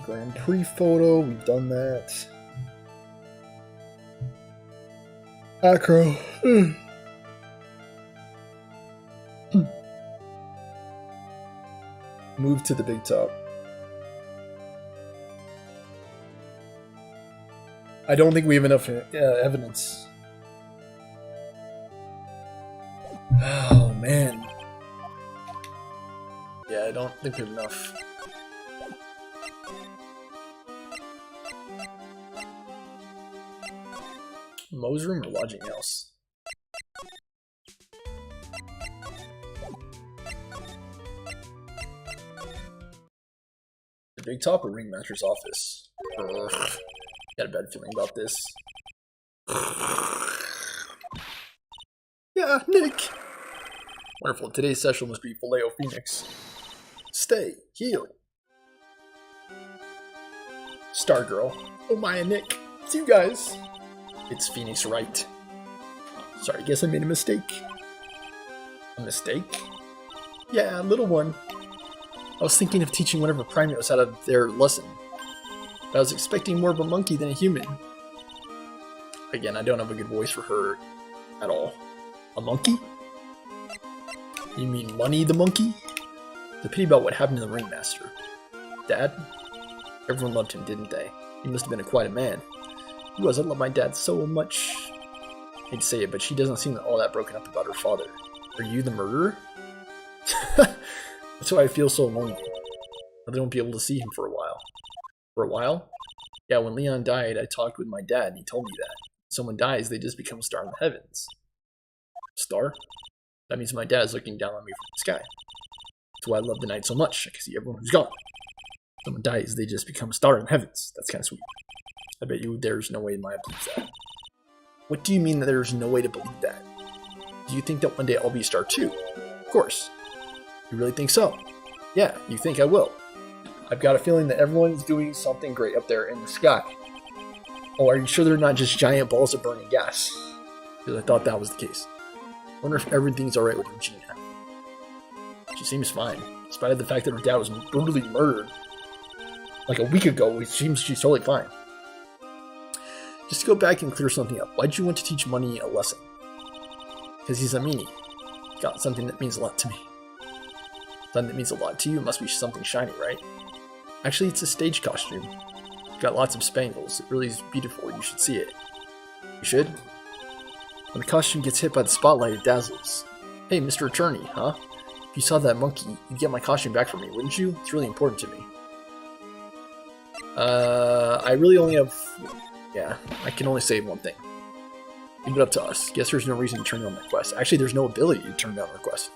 Grand Prix photo, we've done that. Acro. Move to the big top. I don't think we have enough evidence. Oh, man. Yeah, I don't think we have enough. Mo's room or lodging house? The big top or ringmaster's office? Ugh. Got a bad feeling about this. Yeah, Nick! Wonderful. Today's session must be Filet-O-Phoenix. Stay. Heal. Stargirl. Oh my, Nick. It's you guys. It's Phoenix Wright. Sorry, I guess I made a mistake. A mistake? Yeah, a little one. I was thinking of teaching whatever primate was out of their lesson. But I was expecting more of a monkey than a human. Again, I don't have a good voice for her at all. A monkey? You mean Money the monkey? The pity about what happened to the ringmaster. Dad? Everyone loved him, didn't they? He must have been quite a man. He was. I love my dad so much. I hate to say it, but she doesn't seem all that broken up about her father. Are you the murderer? That's why I feel so lonely. I won't be able to see him for a while. For a while? Yeah, when Leon died, I talked with my dad and he told me that. When someone dies, they just become a star in the heavens. Star? That means my dad's looking down on me from the sky. That's why I love the night so much. I can see everyone who's gone. Someone dies, they just become a star in heavens. That's kind of sweet. I bet you there's no way Maya believes that. What do you mean that there's no way to believe that? Do you think that one day I'll be a star too? Of course. You really think so? Yeah, you think I will. I've got a feeling that everyone's doing something great up there in the sky. Oh, are you sure they're not just giant balls of burning gas? Because I thought that was the case. I wonder if everything's alright with Regina. She seems fine, in spite of the fact that her dad was brutally murdered like a week ago. It seems she's totally fine. Just to go back and clear something up, why'd you want to teach Money a lesson? Because he's a meanie. Got something that means a lot to me. Something that means a lot to you must be something shiny, right? Actually, it's a stage costume. It's got lots of spangles. It really is beautiful. You should see it. You should? When the costume gets hit by the spotlight, it dazzles. Hey, Mr. Attorney, huh? If you saw that monkey, you'd get my costume back for me, wouldn't you? It's really important to me. I really only have... Yeah, I can only say one thing. Leave it up to us. Guess there's no reason to turn down my request. Actually, there's no ability to turn down a request.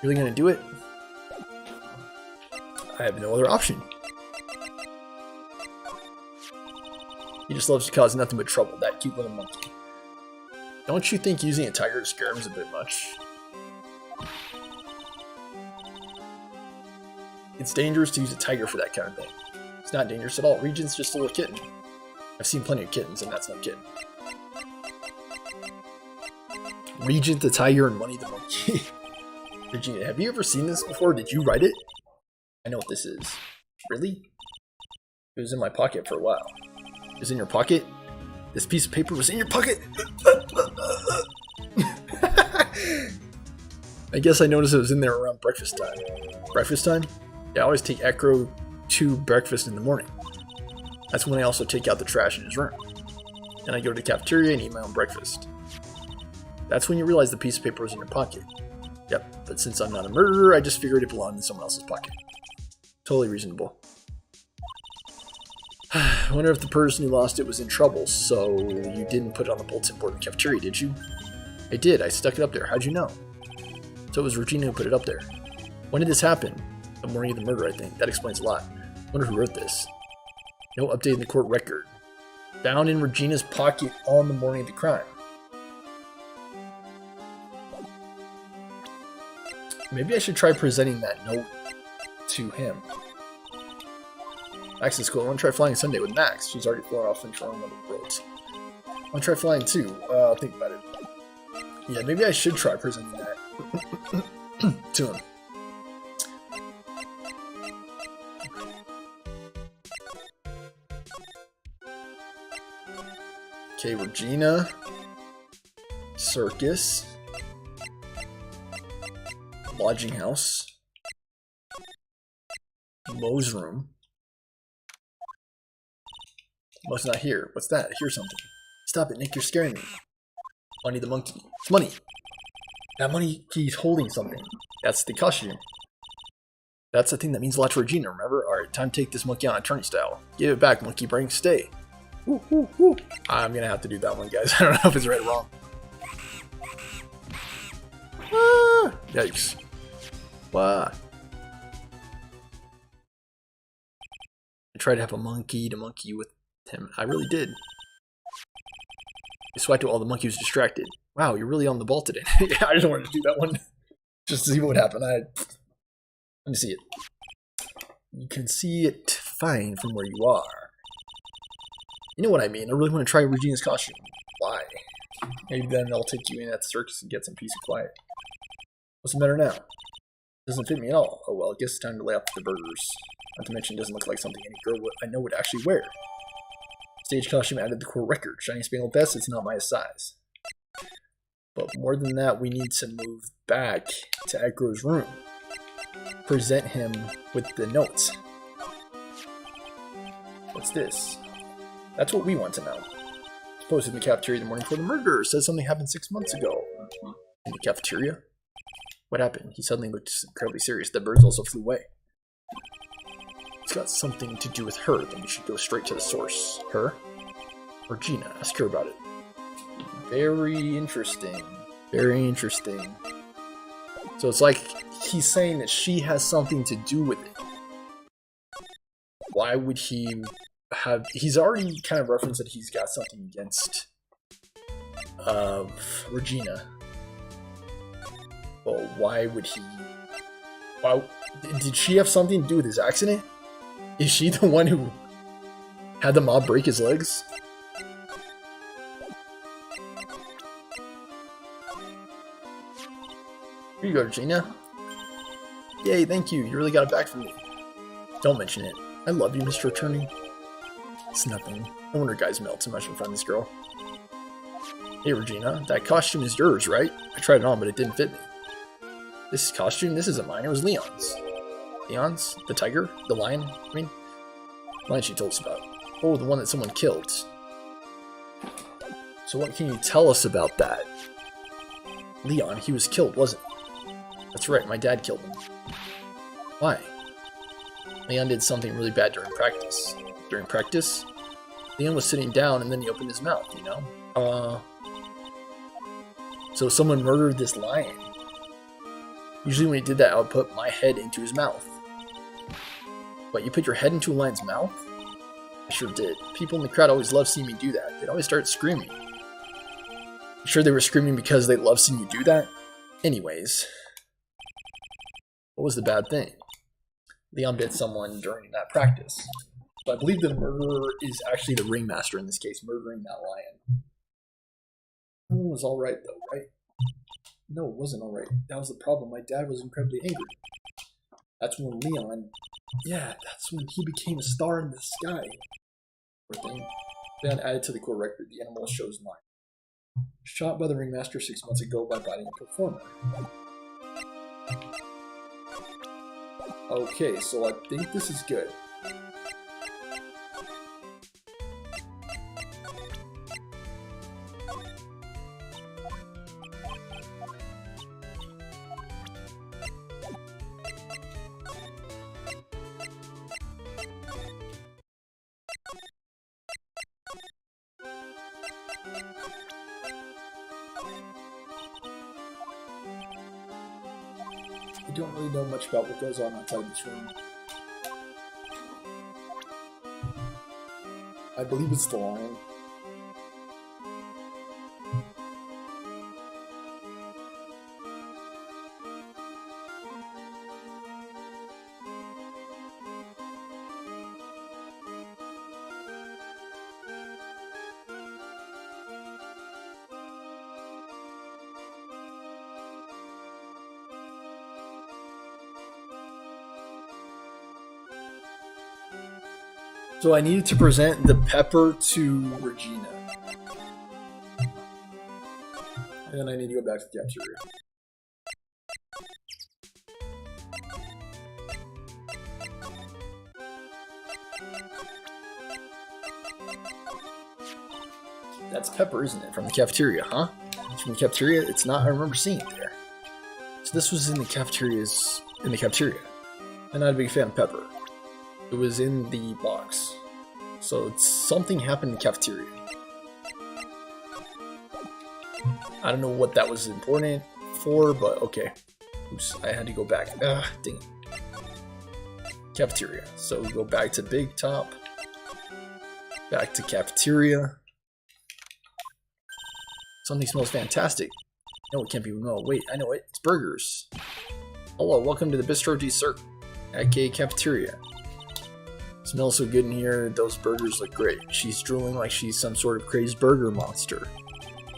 Really gonna do it? I have no other option. He just loves to cause nothing but trouble, that cute little monkey. Don't you think using a tiger to scare him is a bit much? It's dangerous to use a tiger for that kind of thing. It's not dangerous at all. Regent's just a little kitten. I've seen plenty of kittens, and that's no kitten. Regent the tiger and Money the monkey. Regina, have you ever seen this before? Did you write it? I know what this is. Really? It was in my pocket for a while. It was in your pocket? This piece of paper was in your pocket? I guess I noticed it was in there around breakfast time. Breakfast time? Yeah, I always take Ekro to breakfast in the morning. That's when I also take out the trash in his room. Then I go to the cafeteria and eat my own breakfast. That's when you realize the piece of paper was in your pocket. Yep, but since I'm not a murderer, I just figured it belonged in someone else's pocket. Totally reasonable. I wonder if the person who lost it was in trouble, so you didn't put it on the bulletin board in the cafeteria, did you? I did, I stuck it up there. How'd you know? So it was Regina who put it up there. When did this happen? The morning of the murder, I think. That explains a lot. I wonder who wrote this. No update in the court record. Found in Regina's pocket on the morning of the crime. Maybe I should try presenting that note to him. Max is cool. I want to try flying Sunday with Max. She's already flown off into another world. I want to try flying too. I'll think about it. Yeah, maybe I should try presenting that to him. Okay, Regina. Circus. Lodging house. Moe's room. Moe's not here. What's that? I hear something. Stop it, Nick. You're scaring me. Money the monkey. It's Money. That Money, he's holding something. That's the costume. That's the thing that means a lot to Regina, remember? Alright, time to take this monkey on attorney style. Give it back, monkey brain. Stay. Woo, woo, woo. I'm gonna have to do that one, guys. I don't know if it's right or wrong. Ah, yikes. Wow. I tried to have a monkey to monkey with him. I really did. I swiped while the monkey was distracted. Wow, you're really on the ball today. Yeah, I just wanted to do that one. Just to see what would happen. Let me see it. You can see it fine from where you are. You know what I mean. I really want to try Regina's costume. Why? Maybe then I'll take you in at the circus and get some peace and quiet. What's the matter now? Doesn't fit me at all. Oh well, I guess it's time to lay off the burgers. Not to mention, it doesn't look like something any girl I know would actually wear. Stage costume added the core record. Shiny Spangled Best, it's not my size. But more than that, we need to move back to Ekro's room. Present him with the notes. What's this? That's what we want to know. It's posted in the cafeteria the morning before the murder. It says something happened 6 months ago. In the cafeteria? What happened? He suddenly looked incredibly serious. The birds also flew away. It's got something to do with her, then we should go straight to the source. Her? Regina. Ask her about it. Very interesting. Very interesting. So it's like he's saying that she has something to do with it. Why would he have... He's already kind of referenced that he's got something against Regina. Well, why would he... Why, did she have something to do with his accident? Is she the one who had the mob break his legs? Here you go, Regina. Yay, thank you. You really got it back from me. Don't mention it. I love you, Mr. Attorney. It's nothing. No wonder guys melt too much in front of this girl. Hey, Regina. That costume is yours, right? I tried it on, but it didn't fit me. This costume? This isn't mine. It was Leon's. Leon's? The tiger? The lion? I mean, the lion she told us about. Oh, the one that someone killed. So what can you tell us about that? Leon, he was killed, wasn't he? That's right, my dad killed him. Why? Leon did something really bad during practice. During practice? Leon was sitting down and then he opened his mouth, you know? So someone murdered this lion. Usually when he did that, I would put my head into his mouth. What, you put your head into a lion's mouth? I sure did. People in the crowd always loved seeing me do that. They'd always start screaming. You sure they were screaming because they loved seeing you do that? Anyways. What was the bad thing? Leon bit someone during that practice. So I believe the murderer is actually the ringmaster in this case, murdering that lion. Everyone was alright though, right? No, it wasn't alright. That was the problem. My dad was incredibly angry. That's when Leon... Yeah, that's when he became a star in the sky. Poor thing. Leon added to the court record, the animal shows line. Shot by the ringmaster 6 months ago by biting a performer. Okay, so I think this is good. I don't really know much about what goes on outside this room. I believe it's the lion. So I needed to present the pepper to Regina. And then I need to go back to the cafeteria. That's pepper, isn't it? From the cafeteria, huh? It's from the cafeteria? It's not. I remember seeing it there. So this was in the cafeteria. I'm not a big fan of pepper. It was in the box. So it's something happened in the cafeteria. I don't know what that was important for, but okay. Oops, I had to go back. Ah, dang it. Cafeteria. So we go back to Big Top. Back to cafeteria. Something smells fantastic. No, it can't be. No, wait, I know it. It's burgers. Hello, welcome to the Bistro Dessert, aka cafeteria. Smells so good in here. Those burgers look great. She's drooling like she's some sort of crazed burger monster.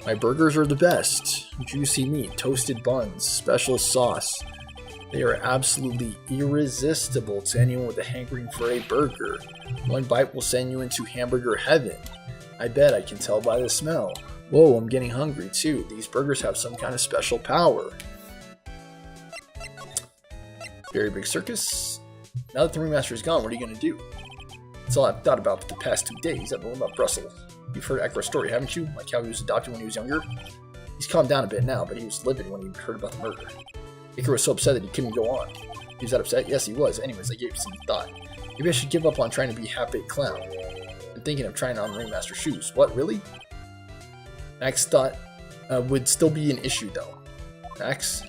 My burgers are the best. Juicy meat, toasted buns, special sauce. They are absolutely irresistible to anyone with a hankering for a burger. One bite will send you into hamburger heaven. I bet I can tell by the smell. Whoa, I'm getting hungry too. These burgers have some kind of special power. Very Big Circus. Now that the ringmaster is gone, what are you going to do? That's all I've thought about for the past 2 days. I've learned about Brussels. You've heard Icaro's story, haven't you? Like how he was adopted when he was younger? He's calmed down a bit now, but he was livid when he heard about the murder. Icaro was so upset that he couldn't go on. He was that upset? Yes, he was. Anyways, I gave it some thought. Maybe I should give up on trying to be a half-baked clown. I'm thinking of trying on ringmaster's shoes. What, really? Max thought would still be an issue, though. Max?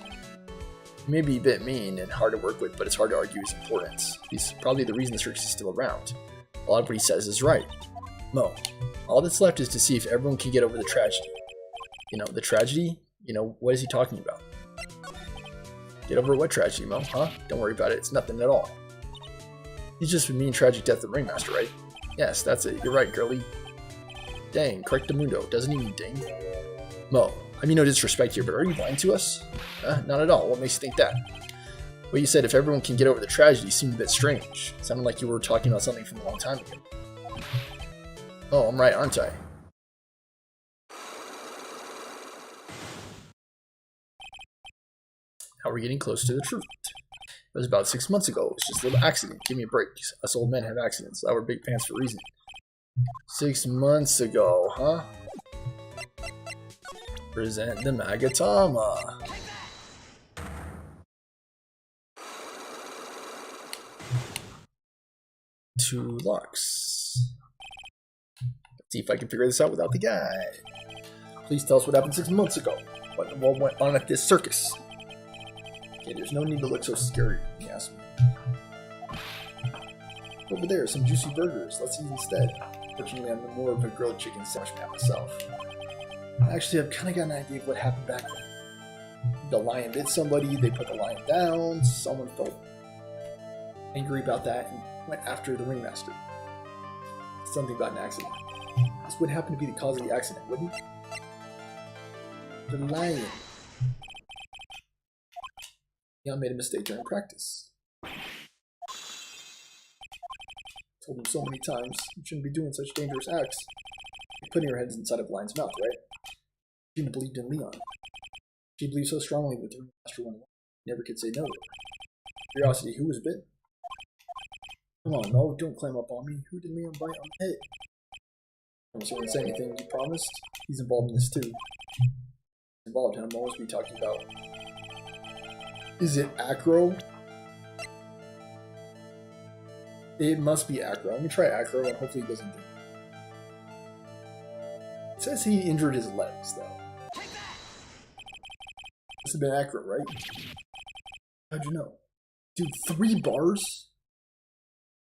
He may be a bit mean and hard to work with, but it's hard to argue his importance. He's probably the reason the circus is still around. A lot of what he says is right. Mo, all that's left is to see if everyone can get over the tragedy. You know, the tragedy? You know, what is he talking about? Get over what tragedy, Mo, huh? Don't worry about it, it's nothing at all. He's just a mean tragic death of the Ringmaster, right? Yes, that's it, you're right, girlie. Dang, correctamundo, doesn't he mean ding? Mo, I mean no disrespect here, but are you lying to us? Not at all, what makes you think that? What you said, if everyone can get over the tragedy, seemed a bit strange. It sounded like you were talking about something from a long time ago. Oh, I'm right, aren't I? Now we're getting close to the truth. It was about 6 months ago. It was just a little accident. Give me a break. Us old men have accidents. We're big fans for a reason. 6 months ago, huh? Present the Magatama. Two locks. Let's see if I can figure this out without the guide. Please tell us what happened 6 months ago. What went on at this circus? Okay, there's no need to look so scary when you ask me. Over there, some juicy burgers. Let's eat instead. Fortunately, I'm more of a grilled chicken sandwich man myself. Actually, I've kind of got an idea of what happened back then. The lion bit somebody, they put the lion down, someone felt angry about that and went after the ringmaster. Something about an accident. This would happen to be the cause of the accident, wouldn't it? The lion. Leon made a mistake during practice. Told him so many times, you shouldn't be doing such dangerous acts. You're putting your heads inside of Lion's mouth, right? She believed in Leon. She believed so strongly that the ringmaster won. Never could say no to her. Curiosity, who was bitten? Come on, Mo, don't climb up on me. Who did Leon bite on the head? Almost wouldn't say anything, you promised? He's involved in this too. Involved, huh? Mo must be talking about. Is it Acro? It must be Acro. Let me try Acro and hopefully he doesn't do it. It says he injured his legs, though. This has been Acro, right? How'd you know? Dude, 3 bars?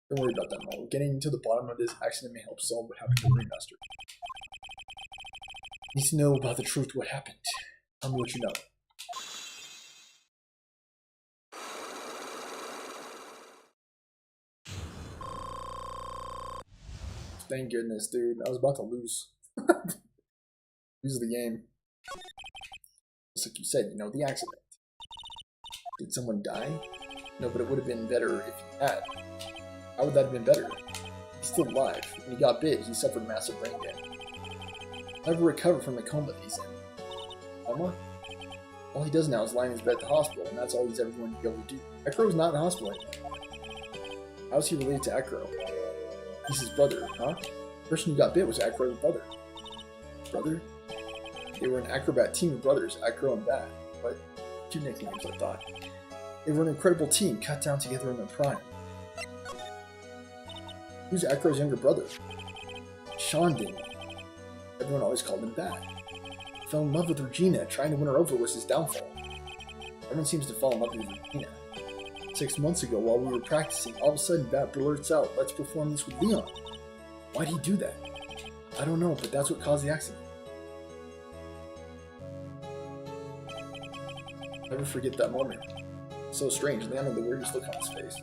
Don't worry about that, Mo. Getting to the bottom of this accident may help solve what happened to the Ringmaster. Needs to know about the truth, what happened. Tell me what you know. Thank goodness, dude. I was about to lose. Lose the game. Just like you said, you know, the accident. Did someone die? No, but it would have been better if he had. How would that have been better? He's still alive. When he got bit, he suffered massive brain damage. Never recovered from the coma that he's in. Coma? All he does now is lie in his bed at the hospital, and that's all he's ever going to be able to do. Acro's not in the hospital anymore. How is he related to Acro? He's his brother, huh? The person who got bit was Acro's brother. Brother? They were an acrobat team of brothers, Acro and Bat. But 2 nicknames, I thought. They were an incredible team, cut down together in their prime. Who's Acro's younger brother? Sean Ding. Everyone always called him Bat. He fell in love with Regina, trying to win her over was his downfall. Everyone seems to fall in love with Regina. 6 months ago, while we were practicing, all of a sudden Bat blurts out, "Let's perform this with Leon." Why'd he do that? I don't know, but that's what caused the accident. Never forget that moment. So strange, Leon had the weirdest look on his face.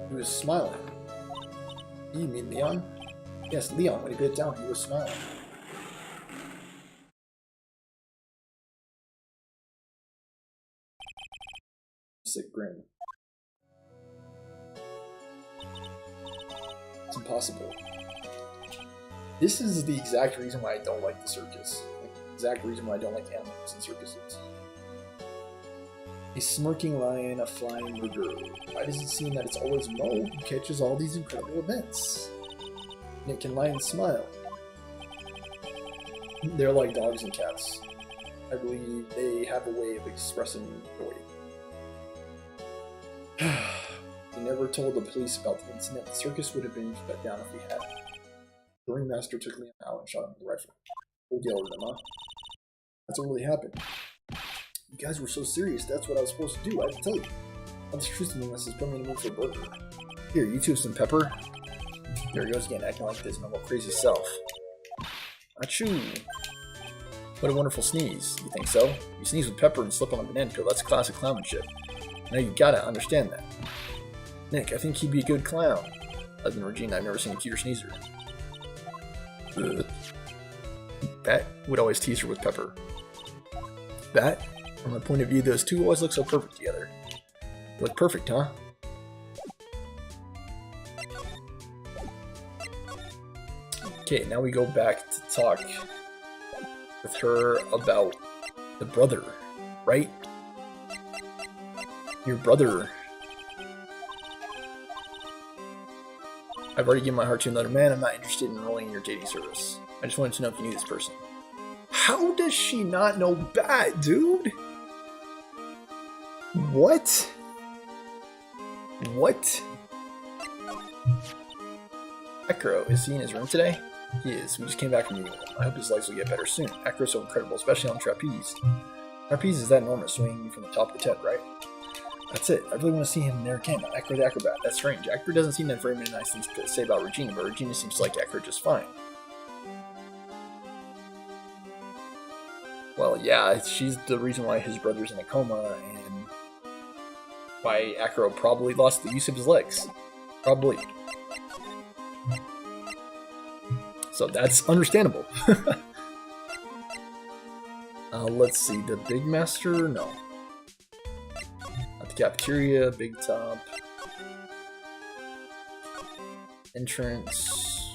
He was smiling. You mean Leon? Yes, Leon. When he bit down, he was smiling. Sick grin. It's impossible. This is the exact reason why I don't like the circus. Like, the exact reason why I don't like animals in circuses. A smirking lion, a flying burger. Why does it seem that it's always Mo who catches all these incredible events? Nick and Lion smile. They're like dogs and cats. I believe they have a way of expressing joy. He never told the police about the incident. The circus would have been shut down if we had. The ringmaster took Leon out and shot him with a rifle. We'll deal with him, huh? That's what really happened. You guys were so serious. That's what I was supposed to do. I had to tell you. I'll just truth unless it's putting me in the mood for a burger. Here, you two have some pepper. There he goes again, acting like this normal crazy self. Achoo! What a wonderful sneeze. You think so? You sneeze with pepper and slip on a banana peel. That's classic clownmanship. Now you gotta understand that. Nick, I think he'd be a good clown. Other than Regina, I've never seen a cuter sneezer. Bat would always tease her with pepper. Bat? From my point of view, those two always look so perfect together. They look perfect, huh? Okay, now we go back to talk with her about the brother, right? Your brother. I've already given my heart to another man. I'm not interested in enrolling in your dating service. I just wanted to know if you knew this person. How does she not know Bat, dude? What? What? Acro, is he in his room today? He is. We just came back from meeting him. I hope his legs will get better soon. Acro's so incredible, especially on trapeze. Trapeze is that enormous, swinging from the top of the tent, right? That's it. I really want to see him there again. Acro the Acrobat. That's strange. Acro doesn't seem to have very many nice things to say about Regina, but Regina seems to like Acro just fine. Well, yeah, she's the reason why his brother's in a coma, and why Acro probably lost the use of his legs. Probably. So that's understandable. Let's see, the Big Master? No. Not the cafeteria, Big Top. Entrance.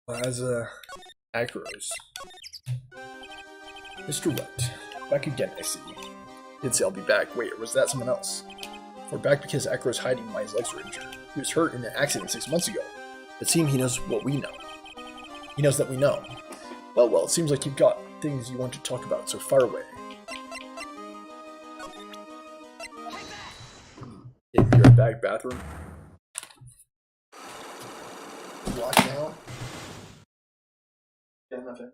Plaza. Acros. Mr. White. Back again, I see. Did say I'll be back. Wait, or was that someone else? We're back because Acro's hiding why his legs were injured. He was hurt in an accident 6 months ago. It seems he knows what we know. He knows that we know. Well, it seems like you've got things you want to talk about, so far away. If you're back bathroom. Locked down. Yeah, nothing.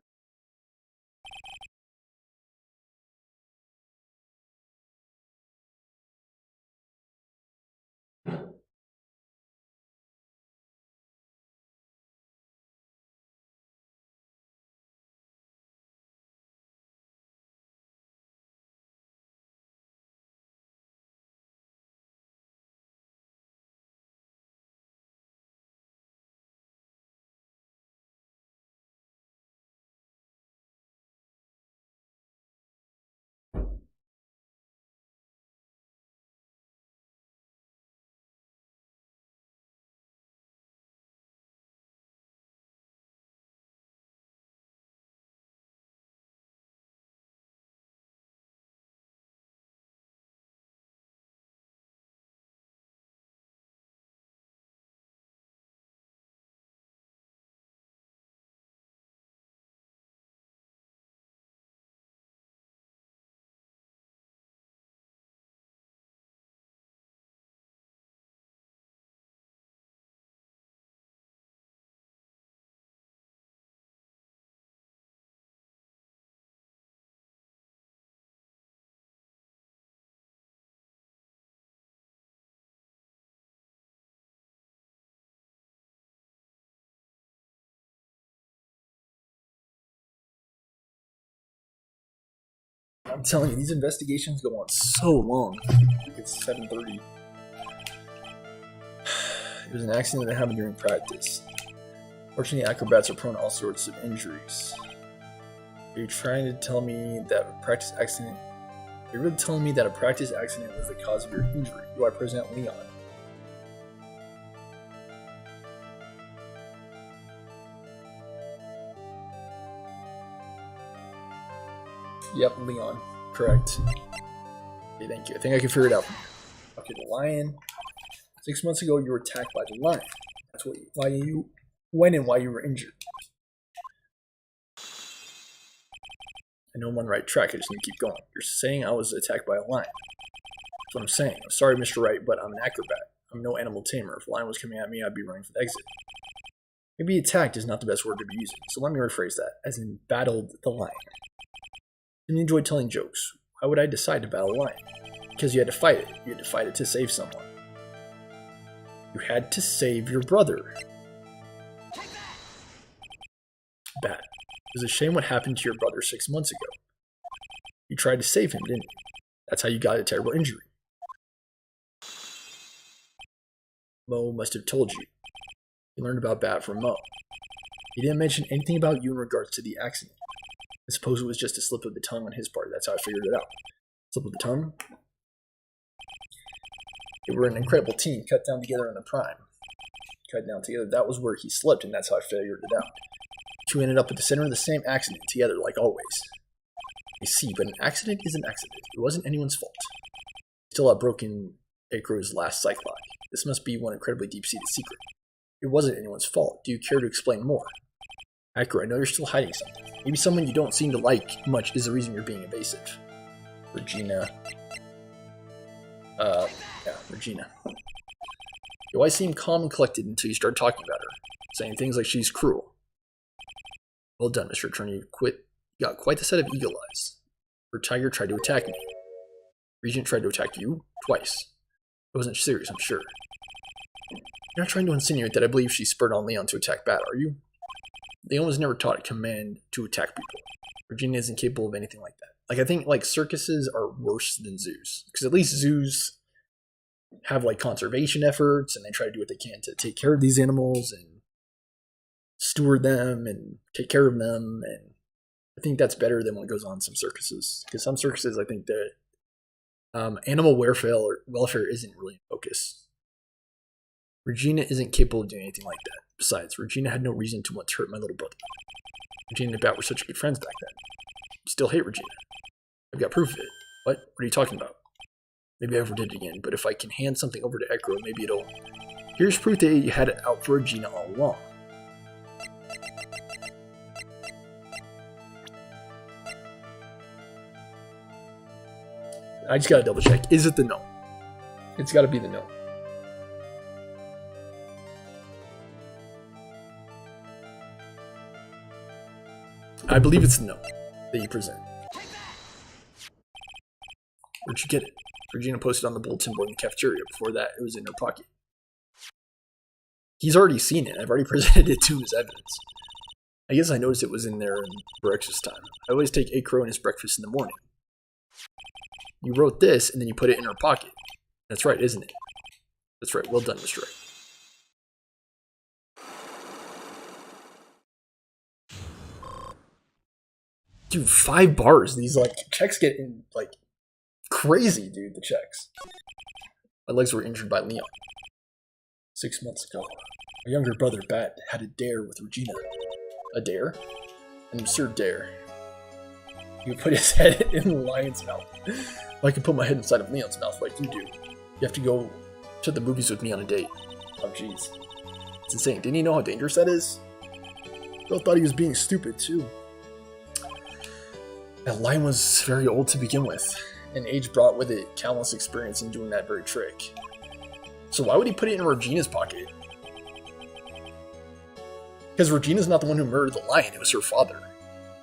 I'm telling you, these investigations go on so long. It's 7:30. It was an accident that happened during practice. Fortunately, acrobats are prone to all sorts of injuries. Are you trying to tell me that a practice accident? Are you really telling me that a practice accident was the cause of your injury? You are President Leon. Yep, Leon. Correct. Okay, thank you. I think I can figure it out. Okay, the lion. 6 months ago, you were attacked by the lion. That's why you went and why you were injured. I know I'm on the right track. I just need to keep going. You're saying I was attacked by a lion. That's what I'm saying. I'm sorry, Mr. Wright, but I'm an acrobat. I'm no animal tamer. If a lion was coming at me, I'd be running for the exit. Maybe attacked is not the best word to be using, so let me rephrase that, as in battled the lion. Didn't enjoy telling jokes. Why would I decide to battle a lion? Because you had to fight it. You had to fight it to save someone. You had to save your brother. Bad. It was a shame what happened to your brother 6 months ago. You tried to save him, didn't you? That's how you got a terrible injury. Mo must have told you. You learned about Bat from Mo. He didn't mention anything about you in regards to the accident. I suppose it was just a slip of the tongue on his part. That's how I figured it out. Slip of the tongue? They were an incredible team, cut down together in the prime. Cut down together. That was where he slipped, and that's how I figured it out. Two ended up at the center of the same accident together, like always. I see, but an accident is an accident. It wasn't anyone's fault. Still had broken Acro's last Cyclock. This must be one incredibly deep-seated secret. It wasn't anyone's fault. Do you care to explain more? Acro, I know you're still hiding something. Maybe someone you don't seem to like much is the reason you're being evasive. Regina. Regina. You always seem calm and collected until you start talking about her, saying things like she's cruel. Well done, Mr. Attorney. You got quite the set of eagle eyes. Her tiger tried to attack me. Regent tried to attack you twice. It wasn't serious, I'm sure. You're not trying to insinuate that I believe she spurred on Leon to attack Bat, are you? Leon was never taught a command to attack people. Regina isn't capable of anything like that. Like, I think, like, circuses are worse than zoos. Because at least zoos have, like, conservation efforts, and they try to do what they can to take care of these animals, and steward them, and take care of them, and I think that's better than what goes on in some circuses. Because some circuses, I think that animal welfare isn't really in focus. Regina isn't capable of doing anything like that. Besides, Regina had no reason to want to hurt my little brother. Regina and Bat were such good friends back then. You still hate Regina. I've got proof of it. What? What are you talking about? Maybe I overdid it again, but if I can hand something over to Ekro, maybe it'll... Here's proof that you had it out for Regina all along. I just gotta double check. Is it the no? It's gotta be the no. I believe it's no that you present. Where'd you get it? Regina posted on the bulletin board in the cafeteria. Before that, it was in her pocket. He's already seen it. I've already presented it to him as evidence. I guess I noticed it was in there in breakfast time. I always take Acro and his breakfast in the morning. You wrote this, and then you put it in her pocket. That's right, isn't it? That's right. Well done, Mr. Wright. Dude, 5 bars. These, like, checks get in, like, crazy, dude, the checks. My legs were injured by Leon. 6 months ago, my younger brother, Bat, had a dare with Regina. A dare? An absurd dare. He would put his head in the lion's mouth. I could put my head inside of Leon's mouth like you do. You have to go to the movies with me on a date. Oh, jeez. It's insane. Didn't he know how dangerous that is? Bill thought he was being stupid, too. That lion was very old to begin with, and age brought with it countless experience in doing that very trick. So why would he put it in Regina's pocket? Because Regina's not the one who murdered the lion, it was her father.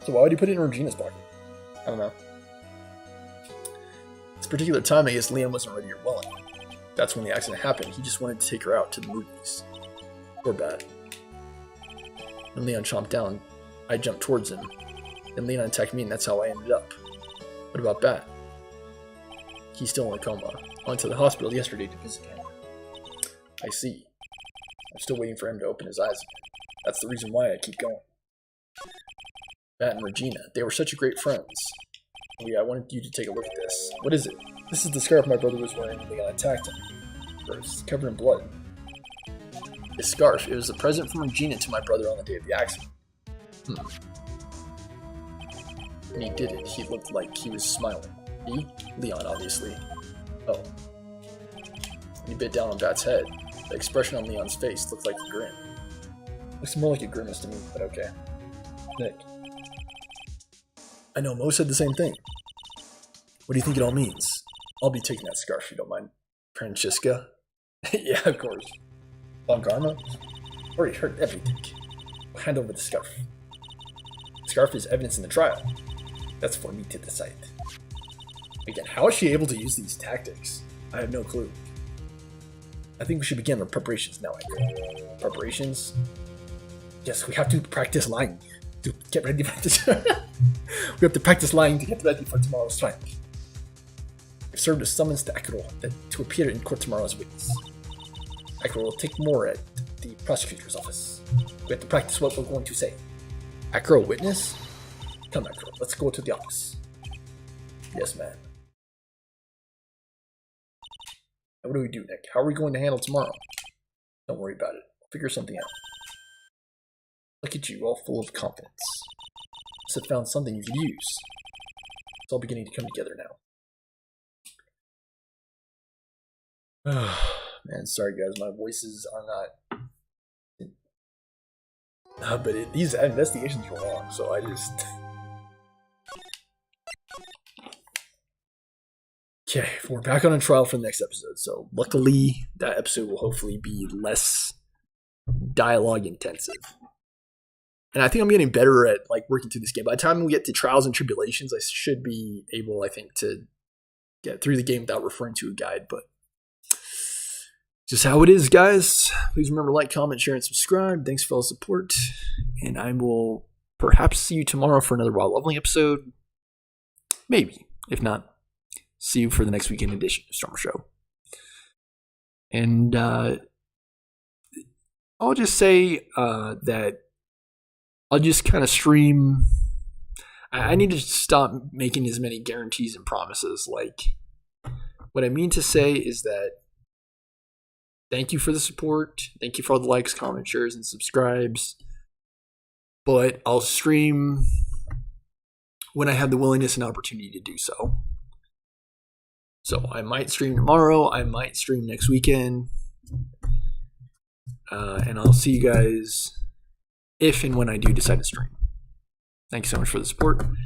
So why would he put it in Regina's pocket? I don't know. This particular time, I guess Leon wasn't ready or willing. That's when the accident happened. He just wanted to take her out to the movies. Or Bat. When Leon chomped down, I jumped towards him. Then Leon attacked me, and that's how I ended up. What about Bat? He's still in a coma. I went to the hospital yesterday to visit him. I see. I'm still waiting for him to open his eyes again. That's the reason why I keep going. Bat and Regina, they were such great friends. I wanted you to take a look at this. What is it? This is the scarf my brother was wearing when Leon attacked him. It's covered in blood. This scarf, it was a present from Regina to my brother on the day of the accident. When he did it, he looked like he was smiling. He? Leon, obviously. Oh. When he bit down on Bat's head, the expression on Leon's face looked like a grin. Looks more like a grimace to me, but okay. Nick. I know, Mo said the same thing. What do you think it all means? I'll be taking that scarf if you don't mind. Francesca? Yeah, of course. Von Karma? Already heard everything. hand over the scarf. The scarf is evidence in the trial. That's for me to decide. Again, how is she able to use these tactics? I have no clue. I think we should begin our preparations now. Preparations? Yes, we have to practice lying to get ready for this. We have to practice lying to get ready for tomorrow's trial. We've served a summons to Akiro to appear in court tomorrow as witness. Akiro will take more at the prosecutor's office. We have to practice what we're going to say. Akiro, witness? Come, Akiro, let's go to the office. Yes, ma'am. What do we do, Nick? How are we going to handle tomorrow? Don't worry about it. We'll figure something out. Look at you, all full of confidence. Must have found something you can use. It's all beginning to come together now. Man, sorry guys, my voices are not... but these investigations were long, so I just... Okay, we're back on a trial for the next episode, so luckily that episode will hopefully be less dialogue intensive. And I think I'm getting better at like working through this game. By the time we get to Trials and Tribulations, I should be able, I think, to get through the game without referring to a guide, but just how it is, guys. Please remember to like, comment, share, and subscribe. Thanks for all the support, and I will perhaps see you tomorrow for another Wild Leveling episode. Maybe. If not, see you for the next weekend edition of Stormer Show. And I'll just say that I'll just kind of stream. I need to stop making as many guarantees and promises. Like, what I mean to say is that thank you for the support. Thank you for all the likes, comments, shares, and subscribes. But I'll stream when I have the willingness and opportunity to do so. So I might stream tomorrow. I might stream next weekend. And I'll see you guys if and when I do decide to stream. Thank you so much for the support.